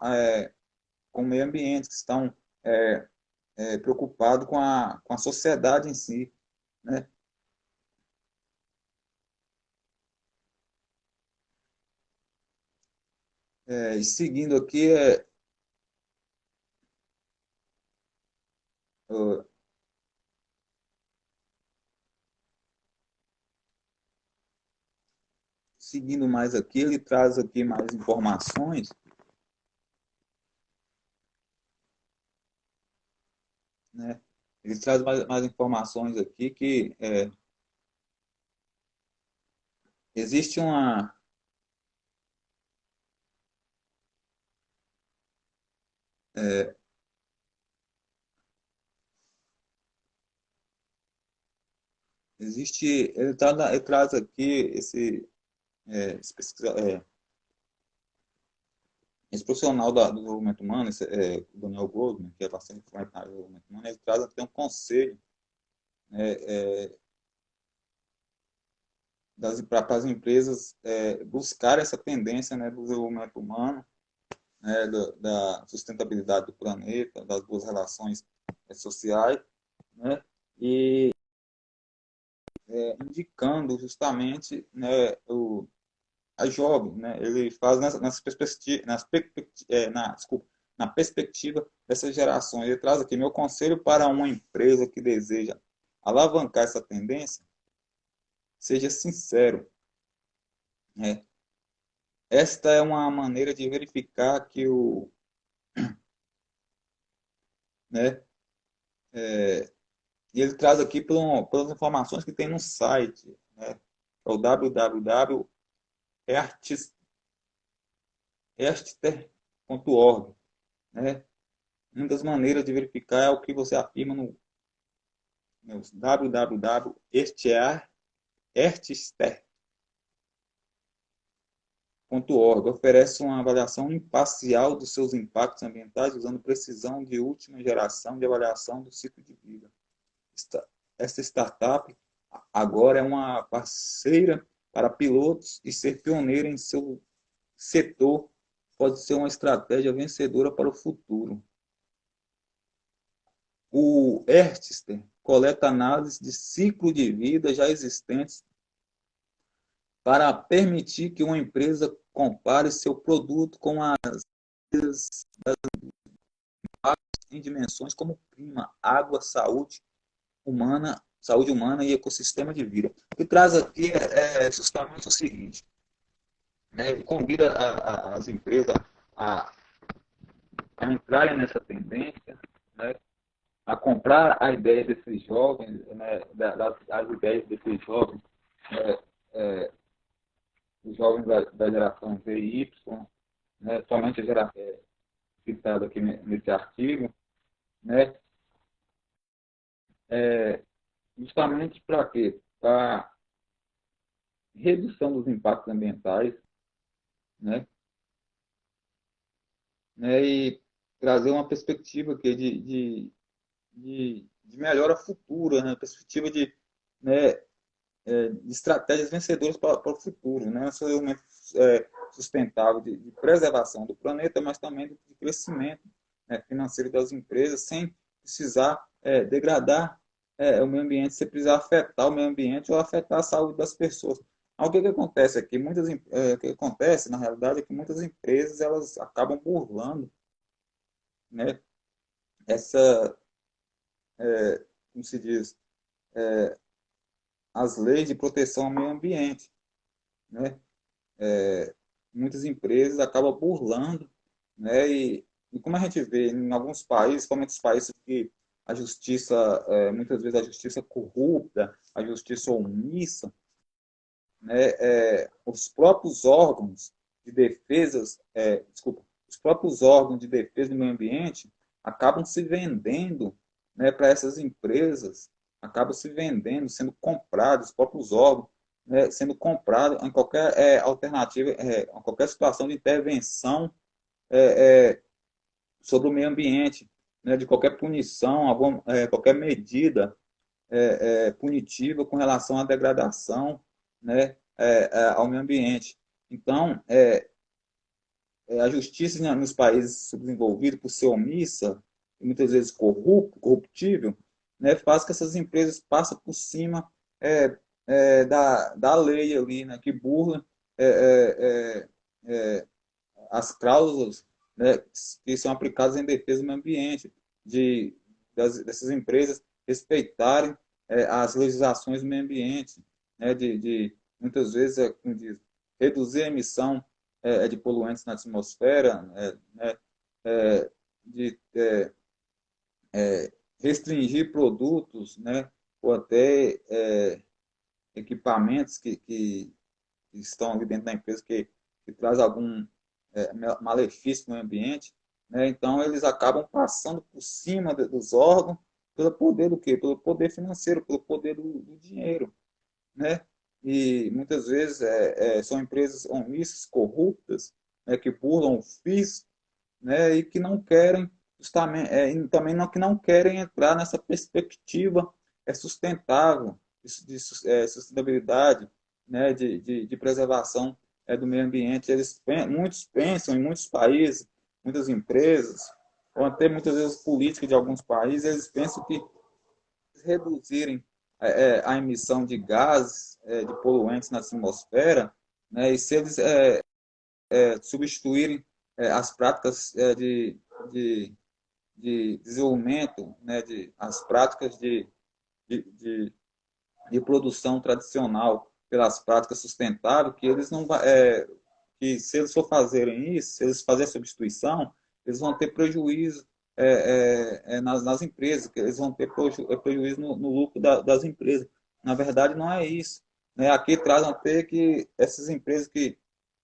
S2: o meio ambiente, que estão preocupados com a sociedade em si. Né? E seguindo aqui, uh, seguindo mais aqui, ele traz aqui mais informações. né? Ele traz mais informações aqui que existe uma é, existe ele traz aqui esse esse profissional do desenvolvimento humano, o Daniel Goldman, que é bastante influente na área do desenvolvimento humano, ele traz até um conselho, né, para as empresas buscar essa tendência, né, do desenvolvimento humano, né, da sustentabilidade do planeta, das boas relações sociais, né, e indicando justamente, né, a jovem, né, ele faz desculpa, na perspectiva dessas gerações. Ele traz aqui: meu conselho para uma empresa que deseja alavancar essa tendência: seja sincero, né? Esta é uma maneira de verificar que né, e ele traz aqui pelas informações que tem no site, né, é o www.erster.org, né? Uma das maneiras de verificar é o que você afirma no www.erster.org. Oferece uma avaliação imparcial dos seus impactos ambientais usando precisão de última geração de avaliação do ciclo de vida. Esta startup agora é uma parceira para pilotos e ser pioneira em seu setor pode ser uma estratégia vencedora para o futuro. O Ertster coleta análises de ciclo de vida já existentes para permitir que uma empresa compare seu produto com as em dimensões como clima, água, saúde humana e ecossistema de vida. O que traz aqui é justamente o seguinte, né? Ele convida as empresas a, a entrarem nessa tendência, né? A comprar a ideia desses jovens, né? As ideias desses jovens, né? Os jovens da geração Z e Y, né? Somente a geração citada aqui nesse artigo, né? É, justamente para quê? Para redução dos impactos ambientais, né? E trazer uma perspectiva que de melhora futura, né? Perspectiva né, de estratégias vencedoras para o futuro, né? Um desenvolvimento sustentável de preservação do planeta, mas também de crescimento, né, financeiro das empresas, sem precisar degradar o meio ambiente, sem precisar afetar o meio ambiente ou afetar a saúde das pessoas. O que acontece aqui? O que acontece, na realidade, é que muitas empresas elas acabam burlando, né, essa, como se diz, as leis de proteção ao meio ambiente, né? Muitas empresas acabam burlando, né? E como a gente vê em alguns países, principalmente os países que a justiça, muitas vezes a justiça corrupta, a justiça omissa, né? Os próprios órgãos de defesa, os próprios órgãos de defesa do meio ambiente acabam se vendendo, né, para essas empresas, acabam se vendendo, sendo comprados, os próprios órgãos, né, sendo comprados em qualquer alternativa, em qualquer situação de intervenção sobre o meio ambiente, né, de qualquer punição, qualquer medida punitiva com relação à degradação, né, ao meio ambiente. Então, a justiça, né, nos países subdesenvolvidos, por ser omissa e muitas vezes corruptível, né, faz que essas empresas passem por cima da lei ali, né, que burla é, as cláusulas, né, que são aplicadas em defesa do meio ambiente, dessas empresas respeitarem as legislações do meio ambiente, né, muitas vezes, como diz, reduzir a emissão de poluentes na atmosfera, né, de restringir produtos, né, ou até equipamentos que estão ali dentro da empresa que traz algum malefício no ambiente, né? Então eles acabam passando por cima dos órgãos pelo poder do quê? Pelo poder financeiro, pelo poder do dinheiro, né? E muitas vezes são empresas omissas, corruptas, né, que burlam o fisco, né, e que não querem justamente, e também não, que não querem entrar nessa perspectiva sustentável, de sustentabilidade, né, de preservação do meio ambiente. Muitos pensam, em muitos países, muitas empresas, ou até muitas vezes políticos de alguns países, eles pensam que reduzirem a emissão de gases, de poluentes na atmosfera, né, e se eles substituírem as práticas de, de desenvolvimento, né, as práticas de, de, de produção tradicional pelas práticas sustentáveis, que eles não que se eles for fazerem isso, se eles fazerem a substituição, eles vão ter prejuízo nas empresas, que eles vão ter prejuízo no lucro das empresas. Na verdade, não é isso. Né? Aqui trazem até que as empresas que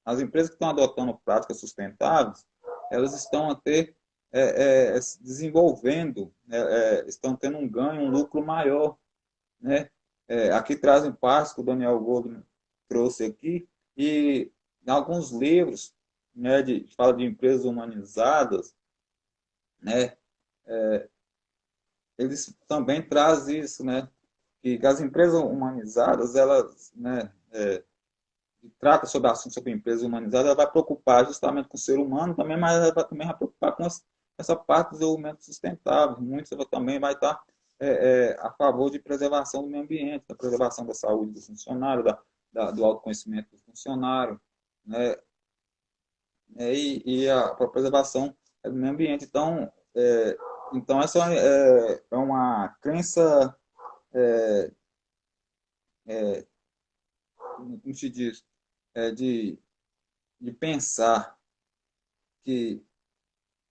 S2: estão adotando práticas sustentáveis, elas estão até desenvolvendo, estão tendo um ganho, um lucro maior, né? Aqui trazem partes que o Daniel Goldman trouxe aqui, e em alguns livros, né, fala de empresas humanizadas, né, eles também trazem isso, né, que as empresas humanizadas, elas, né, trata sobre assuntos sobre empresas humanizadas, ela vai preocupar justamente com o ser humano também, mas ela também vai preocupar com essa parte do desenvolvimento sustentável. Muitos também vai estar a favor de preservação do meio ambiente, da preservação da saúde do funcionário, do autoconhecimento do funcionário, né? A preservação do meio ambiente. Então essa é uma crença, como se diz, é de pensar que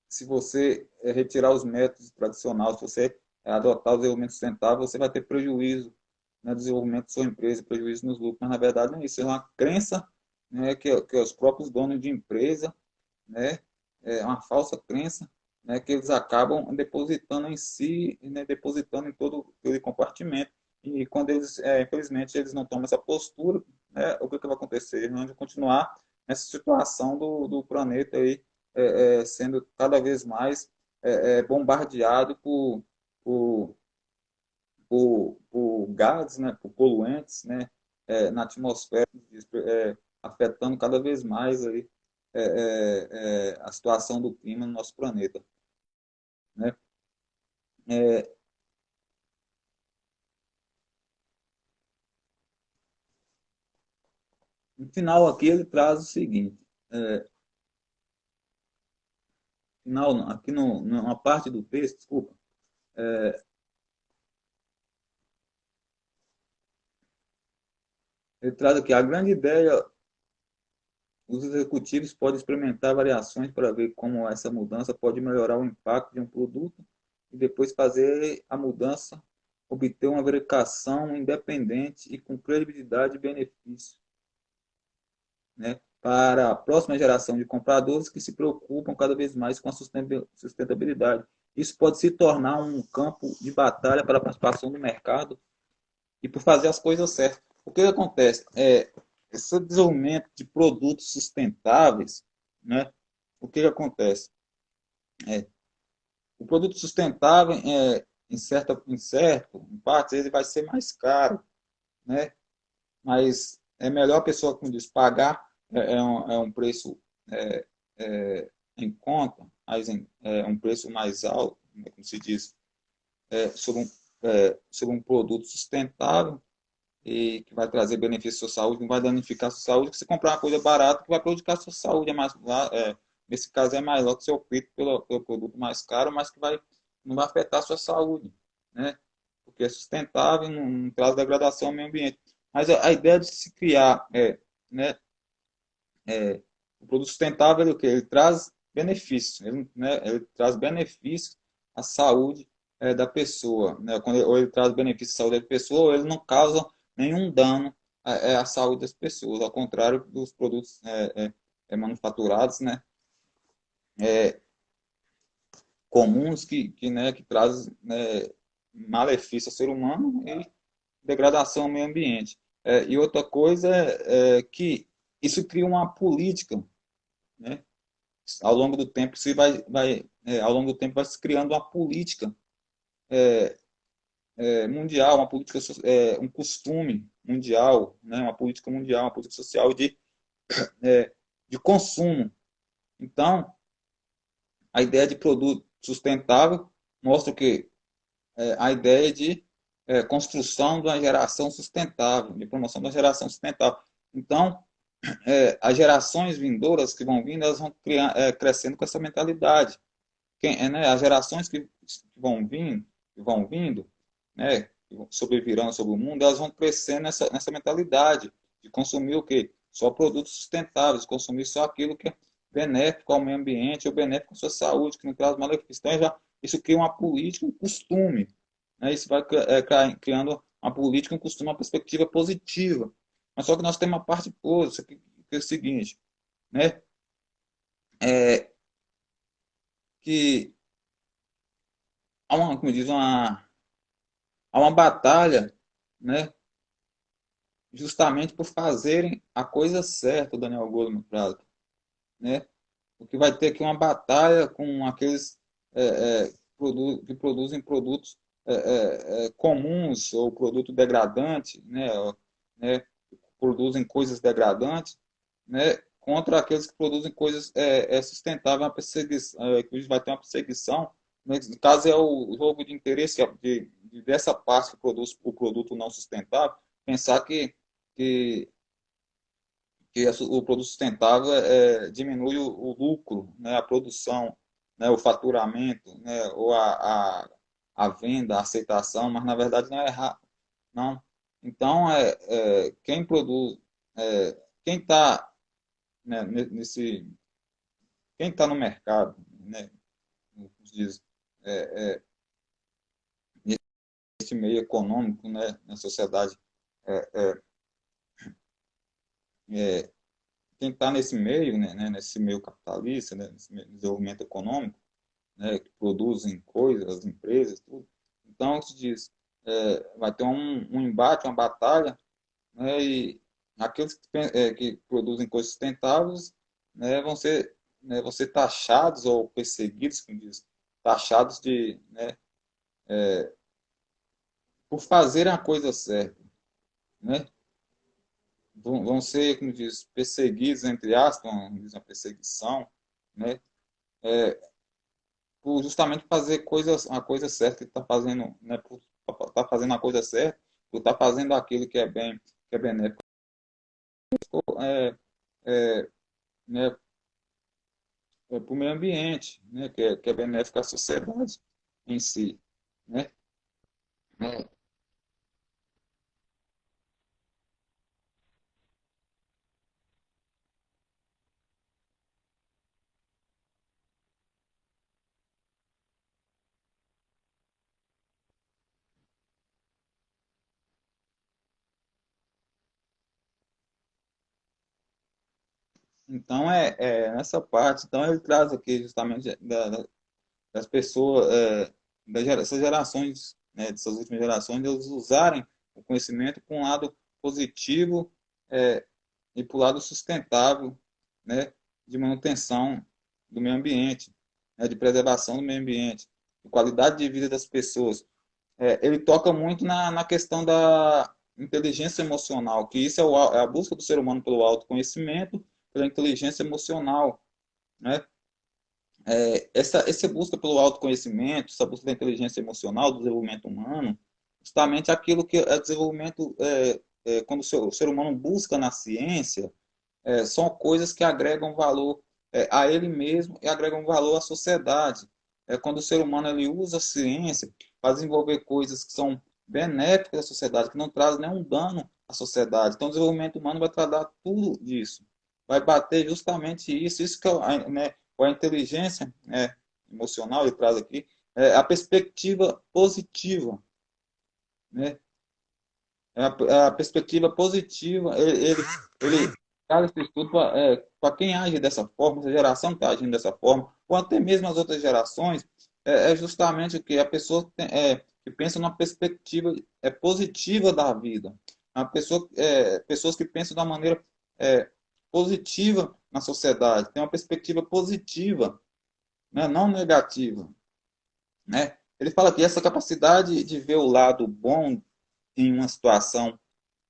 S2: se você retirar os métodos tradicionais, se você adotar o desenvolvimento sustentável, você vai ter prejuízo no desenvolvimento da sua empresa, prejuízo nos lucros. Mas, na verdade, não é isso. É uma crença, né, que os próprios donos de empresa, né, é uma falsa crença, né, que eles acabam depositando em si, né, depositando em todo aquele compartimento. E quando eles, infelizmente, eles não tomam essa postura, né, o que vai acontecer? Eles vão continuar nessa situação do planeta aí, sendo cada vez mais bombardeado por, por gases, né, por poluentes, né, na atmosfera, afetando cada vez mais aí, a situação do clima no nosso planeta. Né? É, no final aqui ele traz o seguinte, final, aqui numa parte do texto, desculpa, ele traz aqui a grande ideia. Os executivos podem experimentar variações para ver como essa mudança pode melhorar o impacto de um produto e depois fazer a mudança obter uma verificação independente e com credibilidade e benefício, né, para a próxima geração de compradores que se preocupam cada vez mais com a sustentabilidade. Isso pode se tornar um campo de batalha para a participação do mercado e por fazer as coisas certas. O que acontece? Esse desenvolvimento de produtos sustentáveis, né? O que acontece? É, o produto sustentável, em partes, ele vai ser mais caro, né? Mas é melhor a pessoa, como diz, pagar um preço em conta, um preço mais alto, como se diz, sobre um produto sustentável, e que vai trazer benefício à sua saúde, não vai danificar a sua saúde, que você comprar uma coisa barata que vai prejudicar a sua saúde. Nesse caso é mais que ser opito pelo produto mais caro, mas que não vai afetar a sua saúde, né? Porque é sustentável, não traz degradação ao meio ambiente. Mas a ideia de se criar né, o produto sustentável, o que ele traz benefícios, ele traz benefícios à saúde da pessoa, né? Ou ele traz benefício à saúde da pessoa, ou ele não causa nenhum dano à saúde das pessoas, ao contrário dos produtos manufaturados, né? É, comuns que trazem, né, malefício ao ser humano e degradação ao meio ambiente. E outra coisa é que isso cria uma política, né? Ao longo do tempo ao longo do tempo vai se criando uma política mundial, uma política, um costume mundial, né? Uma política mundial, uma política social de consumo. Então, a ideia de produto sustentável mostra que a ideia de construção de uma geração sustentável, de promoção da geração sustentável. Então, as gerações vindouras que vão vindo, elas vão crescendo com essa mentalidade. Né, as gerações que vão vindo, né, que sobrevirão sobre o mundo, elas vão crescendo nessa mentalidade de consumir o quê? Só produtos sustentáveis, consumir só aquilo que é benéfico ao meio ambiente ou benéfico à sua saúde, que não traz malefícios. Então, isso cria uma política, um costume. Né, isso vai criando uma política, um costume, uma perspectiva positiva. Mas só que nós temos uma parte positiva, que é o seguinte, né? É, que como diz, há uma batalha, né, justamente por fazerem a coisa certa, o Daniel Goleman Prado, né? Porque vai ter aqui uma batalha com aqueles que produzem produtos comuns ou produto degradante, né, produzem coisas degradantes, né, contra aqueles que produzem coisas sustentáveis, uma perseguição, que vai ter uma perseguição. No caso, é o jogo de interesse dessa parte que produz o produto não sustentável, pensar que, o produto sustentável diminui o lucro, né, a produção, né, o faturamento, né, ou a venda, a aceitação, mas na verdade não é errado. Não. Então, quem produz, quem está, né, quem está no mercado, né, diz, é, é, nesse meio econômico, né, na sociedade, é, é, é, quem está nesse meio, né, nesse meio capitalista, né, nesse meio de desenvolvimento econômico, né, que produzem coisas, as empresas, tudo. Então, se diz, vai ter um embate, uma batalha, né, e aqueles que produzem coisas sustentáveis, vão ser taxados ou perseguidos, como diz, taxados por fazerem a coisa certa, né? Vão ser, como diz, perseguidos, entre aspas, uma perseguição, né? Por justamente fazer a coisa certa que está fazendo, né? Por estar fazendo a coisa certa, por estar fazendo aquilo que é bem, que é benéfico, é, é, né? Para o meio ambiente, né? Que é benéfico à sociedade em si, né? Então, nessa parte, então ele traz aqui justamente das pessoas, dessas gerações, né, dessas últimas gerações, eles usarem o conhecimento para um lado positivo e para o lado sustentável, né, de manutenção do meio ambiente, né, de preservação do meio ambiente, de qualidade de vida das pessoas. Ele toca muito na questão da inteligência emocional, que isso é a busca do ser humano pelo autoconhecimento, pela inteligência emocional, né? Essa busca pelo autoconhecimento, essa busca da inteligência emocional, do desenvolvimento humano, justamente aquilo que é desenvolvimento, quando o ser humano busca na ciência, são coisas que agregam valor a ele mesmo e agregam valor à sociedade. Quando o ser humano ele usa a ciência para desenvolver coisas que são benéficas à sociedade, que não trazem nenhum dano à sociedade. Então, o desenvolvimento humano vai tratar tudo disso. Vai bater justamente isso que é, né, a inteligência emocional, ele traz aqui, a perspectiva positiva, né? A perspectiva positiva, ele traz esse estudo para quem age dessa forma, essa geração que está agindo dessa forma, ou até mesmo as outras gerações, é justamente o que a pessoa que pensa numa perspectiva positiva da vida, pessoas que pensam de uma maneira positiva na sociedade, tem uma perspectiva positiva, né, não negativa, né? Ele fala que essa capacidade de ver o lado bom em uma situação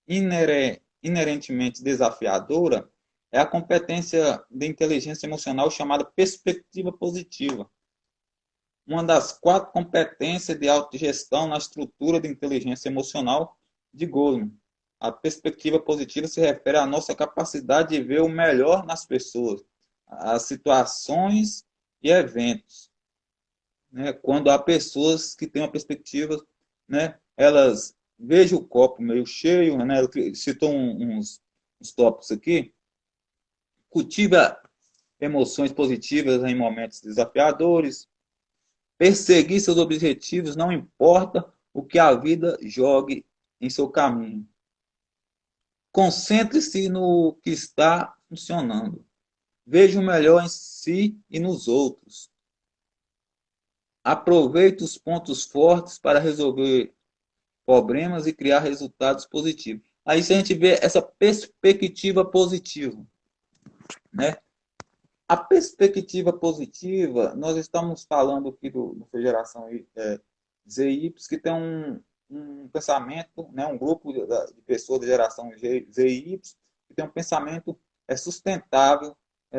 S2: inerentemente desafiadora é a competência de inteligência emocional chamada perspectiva positiva. Uma das 4 competências de autogestão na estrutura de inteligência emocional de Goleman. A perspectiva positiva se refere à nossa capacidade de ver o melhor nas pessoas, as situações e eventos. Né? Quando há pessoas que têm uma perspectiva, né, elas vejam o copo meio cheio, né? Ele citou uns tópicos aqui. Cultiva emoções positivas em momentos desafiadores. Perseguir seus objetivos não importa o que a vida jogue em seu caminho. Concentre-se no que está funcionando. Veja o melhor em si e nos outros. Aproveite os pontos fortes para resolver problemas e criar resultados positivos. Aí se a gente vê essa perspectiva positiva, né? A perspectiva positiva, nós estamos falando aqui do geração ZY, que tem um pensamento, né, um grupo de pessoas da geração ZY, que tem um pensamento sustentável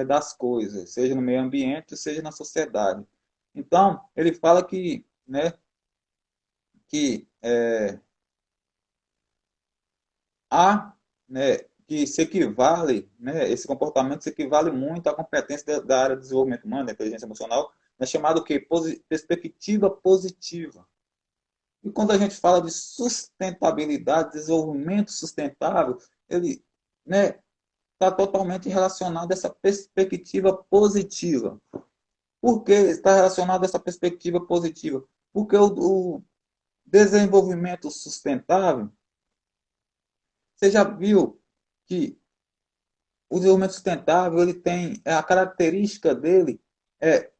S2: das coisas, seja no meio ambiente, seja na sociedade. Então, ele fala que, né, que há, né, que se equivale, né, esse comportamento se equivale muito à competência da área de desenvolvimento humano, da inteligência emocional, é chamado o quê? Perspectiva positiva. E quando a gente fala de sustentabilidade, desenvolvimento sustentável, ele, né, está totalmente relacionado a essa perspectiva positiva. Por que está relacionado a essa perspectiva positiva? Porque o desenvolvimento sustentável, você já viu que o desenvolvimento sustentável ele tem a característica dele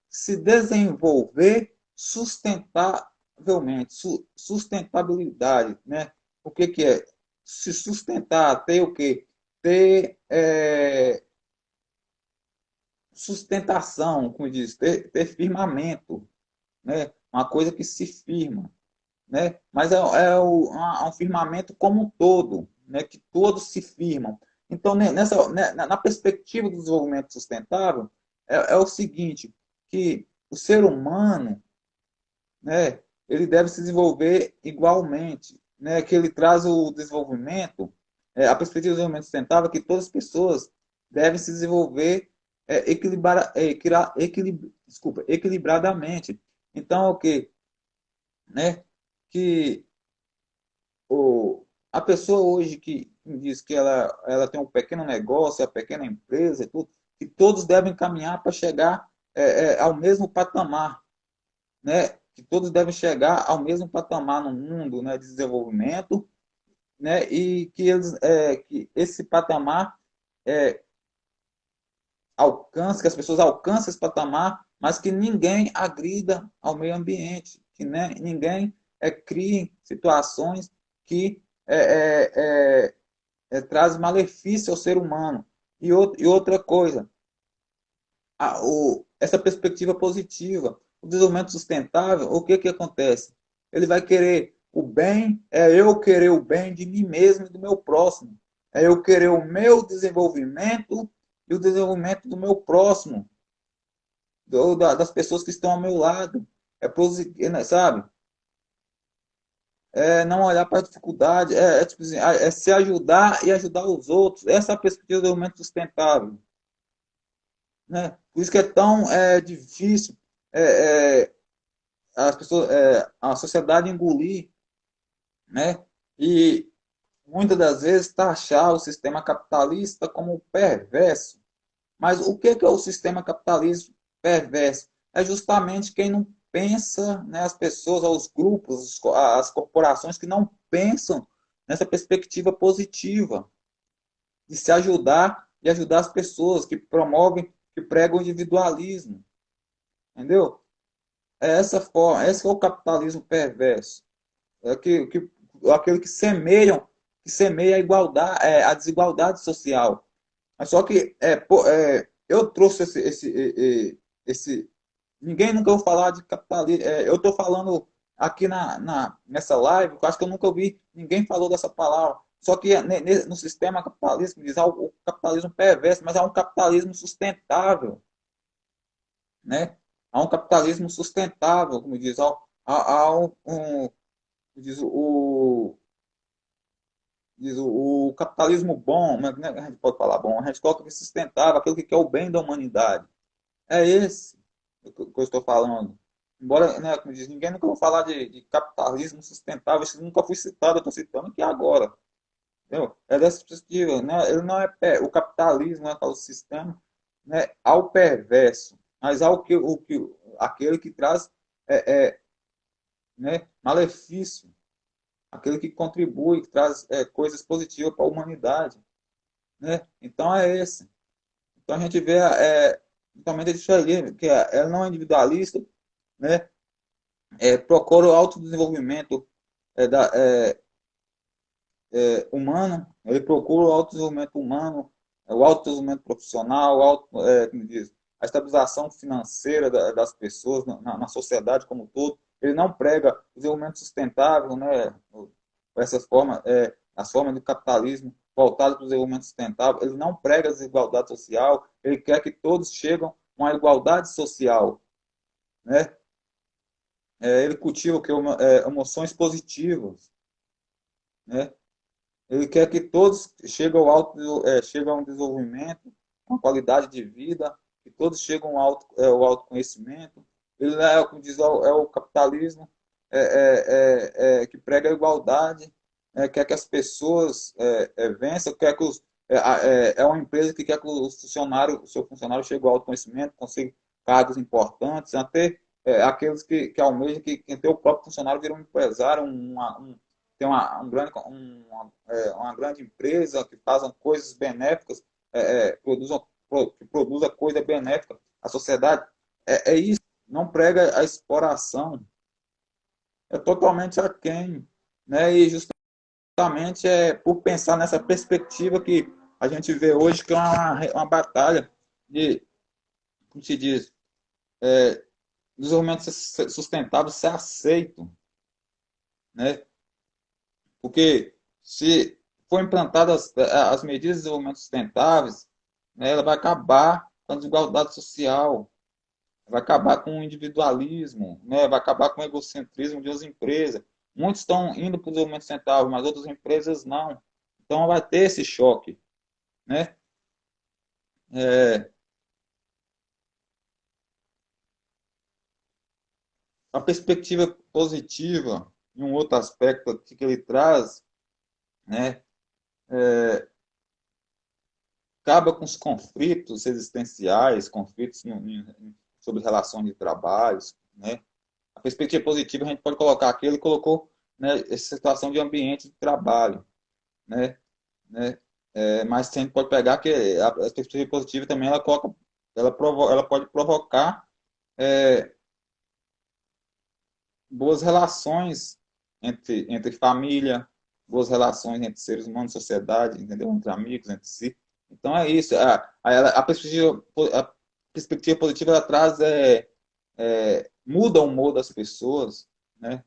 S2: se desenvolver sustentavelmente, sustentabilidade, né? O que é se sustentar? Ter o quê? Ter sustentação, como diz, ter firmamento, né? Uma coisa que se firma, né? Mas um firmamento como um todo, né? Que todos se firmam. Então, na perspectiva do desenvolvimento sustentável, o seguinte, que o ser humano, né, ele deve se desenvolver igualmente, né, que ele traz o desenvolvimento, a perspectiva do desenvolvimento sustentável, que todas as pessoas devem se desenvolver equilibradamente. Então, o que, né, que a pessoa hoje que diz que ela tem um pequeno negócio, uma pequena empresa e tudo, que todos devem caminhar para chegar ao mesmo patamar, né? Que todos devem chegar ao mesmo patamar no mundo, né, de desenvolvimento, né? E que esse patamar que as pessoas alcancem esse patamar, mas que ninguém agrida ao meio ambiente, que, né, ninguém crie situações que traz malefício ao ser humano. E outra coisa, essa perspectiva positiva, o desenvolvimento sustentável, o que acontece? Ele vai querer o bem, eu querer o bem de mim mesmo e do meu próximo. É eu querer o meu desenvolvimento e o desenvolvimento do meu próximo, das pessoas que estão ao meu lado. Sabe? Não olhar para a dificuldade, tipo assim, se ajudar e ajudar os outros. Essa é a perspectiva do desenvolvimento sustentável. Né? Por isso que é tão difícil as pessoas, a sociedade engolir, né? E muitas das vezes taxar o sistema capitalista como perverso. Mas o que é o sistema capitalista perverso? É justamente quem não pensa, né, as pessoas, os grupos, as corporações que não pensam nessa perspectiva positiva de se ajudar e ajudar as pessoas, que promovem, que pregam o individualismo. Entendeu? É essa forma, esse é o capitalismo perverso. É aquele que semeia a igualdade, a desigualdade social. Mas só que eu trouxe esse. Ninguém nunca ouviu falar de capitalismo. Eu estou falando aqui nessa live, eu acho que eu nunca ouvi ninguém falou dessa palavra. Só que no sistema capitalista, diz o capitalismo perverso, mas é um capitalismo sustentável, né? Há um capitalismo sustentável, como diz, há diz o capitalismo bom, né? A gente pode falar bom, a gente coloca que sustentável, aquilo que quer o bem da humanidade. É esse que eu estou falando. Embora, né, como diz, ninguém nunca vai falar de capitalismo sustentável, isso nunca foi citado, eu estou citando aqui agora. Entendeu? É dessa perspectiva, né? Ele não o capitalismo, né, o sistema, né, ao perverso, mas aquele que traz né, malefício, aquele que contribui, que traz coisas positivas para a humanidade. Né? Então é esse. Então a gente vê totalmente diferente, que ela não é individualista, né? Procura o autodesenvolvimento da, humano, ele procura o autodesenvolvimento humano, o autodesenvolvimento profissional, como diz, a estabilização financeira das pessoas na sociedade como um todo. Ele não prega o desenvolvimento sustentável, né? Essas formas, as formas do capitalismo voltadas para o desenvolvimento sustentável. Ele não prega a desigualdade social, ele quer que todos cheguem a uma igualdade social, né? Ele cultiva o que emoções positivas, né? Ele quer que todos cheguem a um desenvolvimento, uma qualidade de vida, que todos cheguem ao autoconhecimento. Ele como diz, o capitalismo que prega a igualdade, quer que as pessoas vençam, quer que é uma empresa que quer que o seu funcionário chegue ao autoconhecimento, consiga cargos importantes, até aqueles que almejam que quem tem o próprio funcionário vira um empresário, tem uma grande empresa que fazem coisas benéficas, que produza coisa benéfica à sociedade. É isso, não prega a exploração, é totalmente aquém. Né? E justamente por pensar nessa perspectiva que a gente vê hoje, que é uma batalha de, como se diz, desenvolvimento sustentável ser aceito. Né? Porque se for implantadas as medidas de desenvolvimento sustentáveis, né, ela vai acabar com a desigualdade social, vai acabar com o individualismo, né, vai acabar com o egocentrismo das empresas. Muitos estão indo para o desenvolvimento sustentável, mas outras empresas não. Então vai ter esse choque. Né? É, a perspectiva positiva, em um outro aspecto que ele traz, né, acaba com os conflitos existenciais, conflitos sobre relações de trabalho, né? A perspectiva positiva a gente pode colocar aqui, ele colocou, né, essa situação de ambiente de trabalho, né? Né? Mas a gente pode pegar que a perspectiva positiva também ela pode provocar boas relações entre família, boas relações entre seres humanos, sociedade, entendeu? Entre amigos, entre si. Então é isso. A perspectiva positiva ela traz muda o humor das pessoas, né?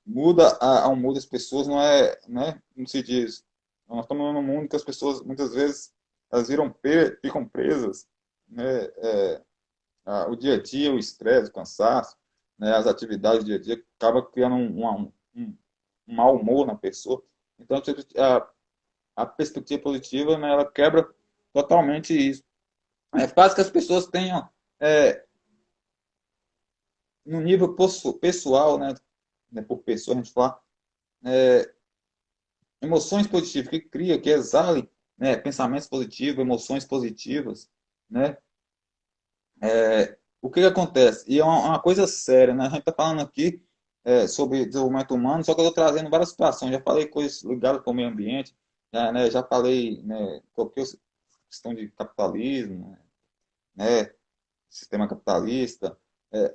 S2: Muda o humor das pessoas, não é, né? Como se diz, nós estamos num mundo que as pessoas muitas vezes elas ficam presas, né? O dia a dia, o estresse, o cansaço, né? As atividades do dia a dia acaba criando um mau humor na pessoa. Então a perspectiva positiva, né, ela quebra totalmente isso. Faz que as pessoas tenham, no nível pessoal, por pessoa, a gente fala, emoções positivas, que cria, que exale, pensamentos positivos, emoções positivas, né? o que que acontece? E é uma coisa séria, né? A gente está falando aqui sobre desenvolvimento humano, só que eu estou trazendo várias situações. Já falei coisas ligadas com o meio ambiente, já, né, já falei, né, qualquer questão de capitalismo, né, sistema capitalista.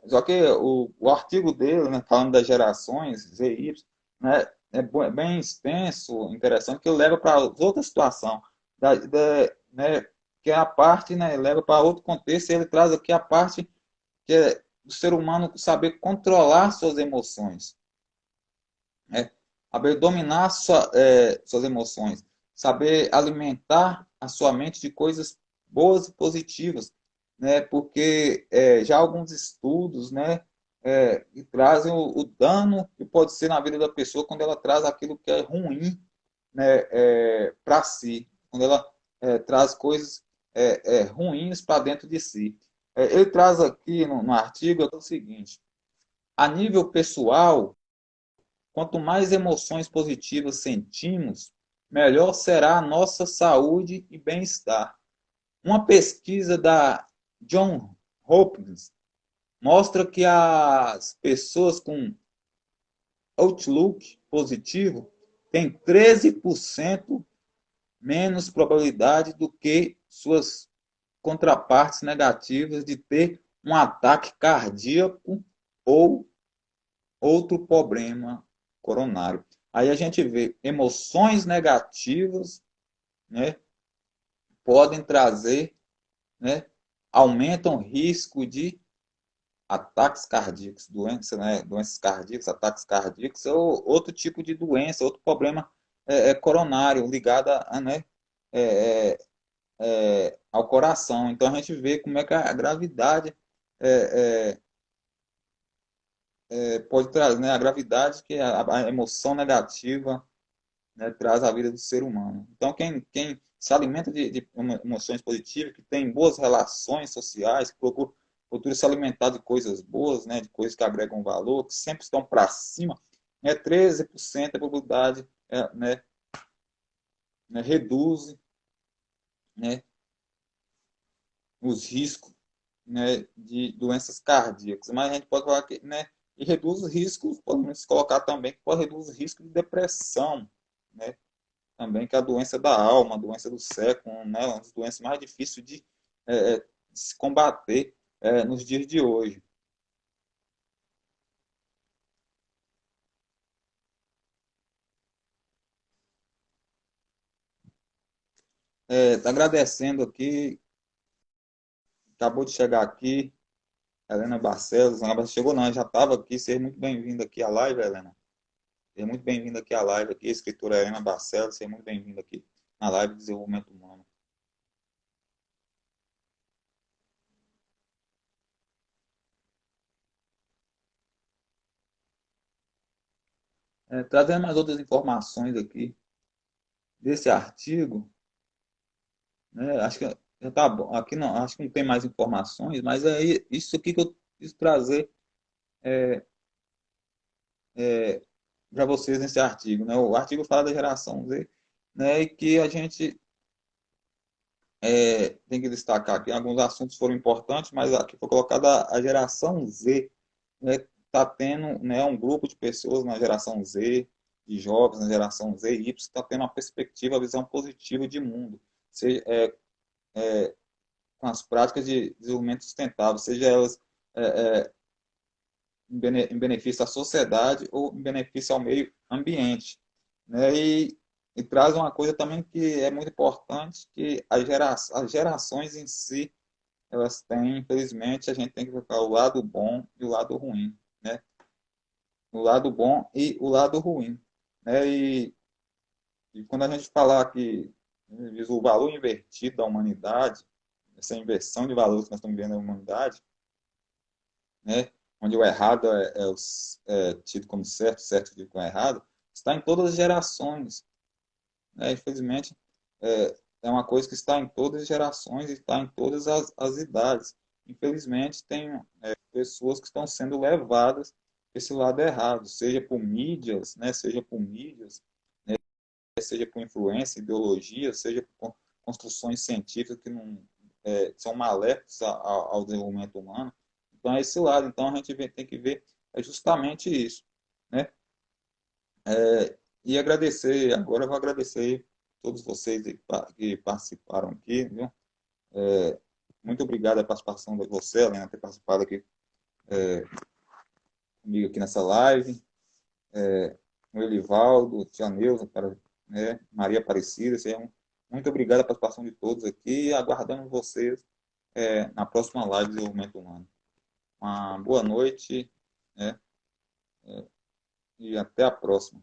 S2: Só que o artigo dele, né, falando das gerações Z, Y, né, é bem extenso, interessante, que ele leva para outra situação, né, que é a parte, né, leva para outro contexto, e ele traz aqui a parte que é do ser humano saber controlar suas emoções, né, saber dominar suas emoções, saber alimentar a sua mente de coisas boas e positivas, né? Porque já alguns estudos, né, trazem o dano que pode ser na vida da pessoa quando ela traz aquilo que é ruim, né, para si, quando ela traz coisas ruins para dentro de si. Ele traz aqui no artigo o seguinte: a nível pessoal, quanto mais emoções positivas sentimos, melhor será a nossa saúde e bem-estar. Uma pesquisa da John Hopkins mostra que as pessoas com outlook positivo têm 13% menos probabilidade do que suas contrapartes negativas de ter um ataque cardíaco ou outro problema coronário. Aí a gente vê emoções negativas, né, podem trazer, né, aumentam o risco de ataques cardíacos, doenças, né, doenças cardíacas, ataques cardíacos ou outro tipo de doença, outro problema coronário ligado né, é, ao coração. Então a gente vê como é que a gravidade é, pode trazer, né, a gravidade que a emoção negativa, né, traz à vida do ser humano. Então, quem se alimenta de emoções positivas, que tem boas relações sociais, que procura se alimentar de coisas boas, né, de coisas que agregam valor, que sempre estão para cima, 13% a probabilidade reduz, né, os riscos, né, de doenças cardíacas. Mas a gente pode falar que, né, e reduz os riscos, podemos colocar também que pode reduzir o risco de depressão, né, também, que é a doença da alma, a doença do século, né? Uma das doenças mais difíceis de se combater nos dias de hoje. Agradecendo aqui, acabou de chegar aqui, Helena Barcelos, não chegou não, já estava aqui, seja muito bem-vinda aqui à live, Helena. Seja muito bem-vinda aqui à live, aqui, escritora Helena Barcelos, seja muito bem-vinda aqui na live de Desenvolvimento Humano. Trazendo mais outras informações aqui desse artigo, né? Acho que já tá bom. Aqui não, acho que não tem mais informações, mas é isso aqui que eu quis trazer para vocês nesse artigo, né? O artigo fala da geração Z, né? E que a gente tem que destacar aqui alguns assuntos foram importantes, mas aqui foi colocada a geração Z, né? Está tendo, né, um grupo de pessoas na geração Z, de jovens na geração Z e Y, que está tendo uma perspectiva, uma visão positiva de mundo, seja, com as práticas de desenvolvimento sustentável, seja elas em benefício à sociedade ou em benefício ao meio ambiente, né? E traz uma coisa também que é muito importante, que as gerações em si, elas têm, infelizmente, a gente tem que ver o lado bom e o lado ruim, né? O lado bom e o lado ruim, né? E quando a gente falar que diz o valor invertido da humanidade, essa inversão de valores que nós estamos vendo na humanidade, né, onde o errado é tido como certo, certo tido como errado, está em todas as gerações, né? Infelizmente, é uma coisa que está em todas as gerações e está em todas as idades. Infelizmente, tem pessoas que estão sendo levadas para esse lado errado, seja por mídias, né, seja por influência, ideologia, seja por construções científicas que não são maléficas ao desenvolvimento humano. Então, é esse lado. Então, a gente tem que ver justamente isso, né? E agradecer, agora eu vou agradecer todos vocês que participaram aqui, viu? Muito obrigado a participação de você, Helena, ter participado aqui comigo aqui nessa live. O Elivaldo, Tia Neuza, né? Maria Aparecida, muito obrigado a participação de todos aqui e aguardamos vocês na próxima live de Desenvolvimento Humano. Uma boa noite, né? E até a próxima.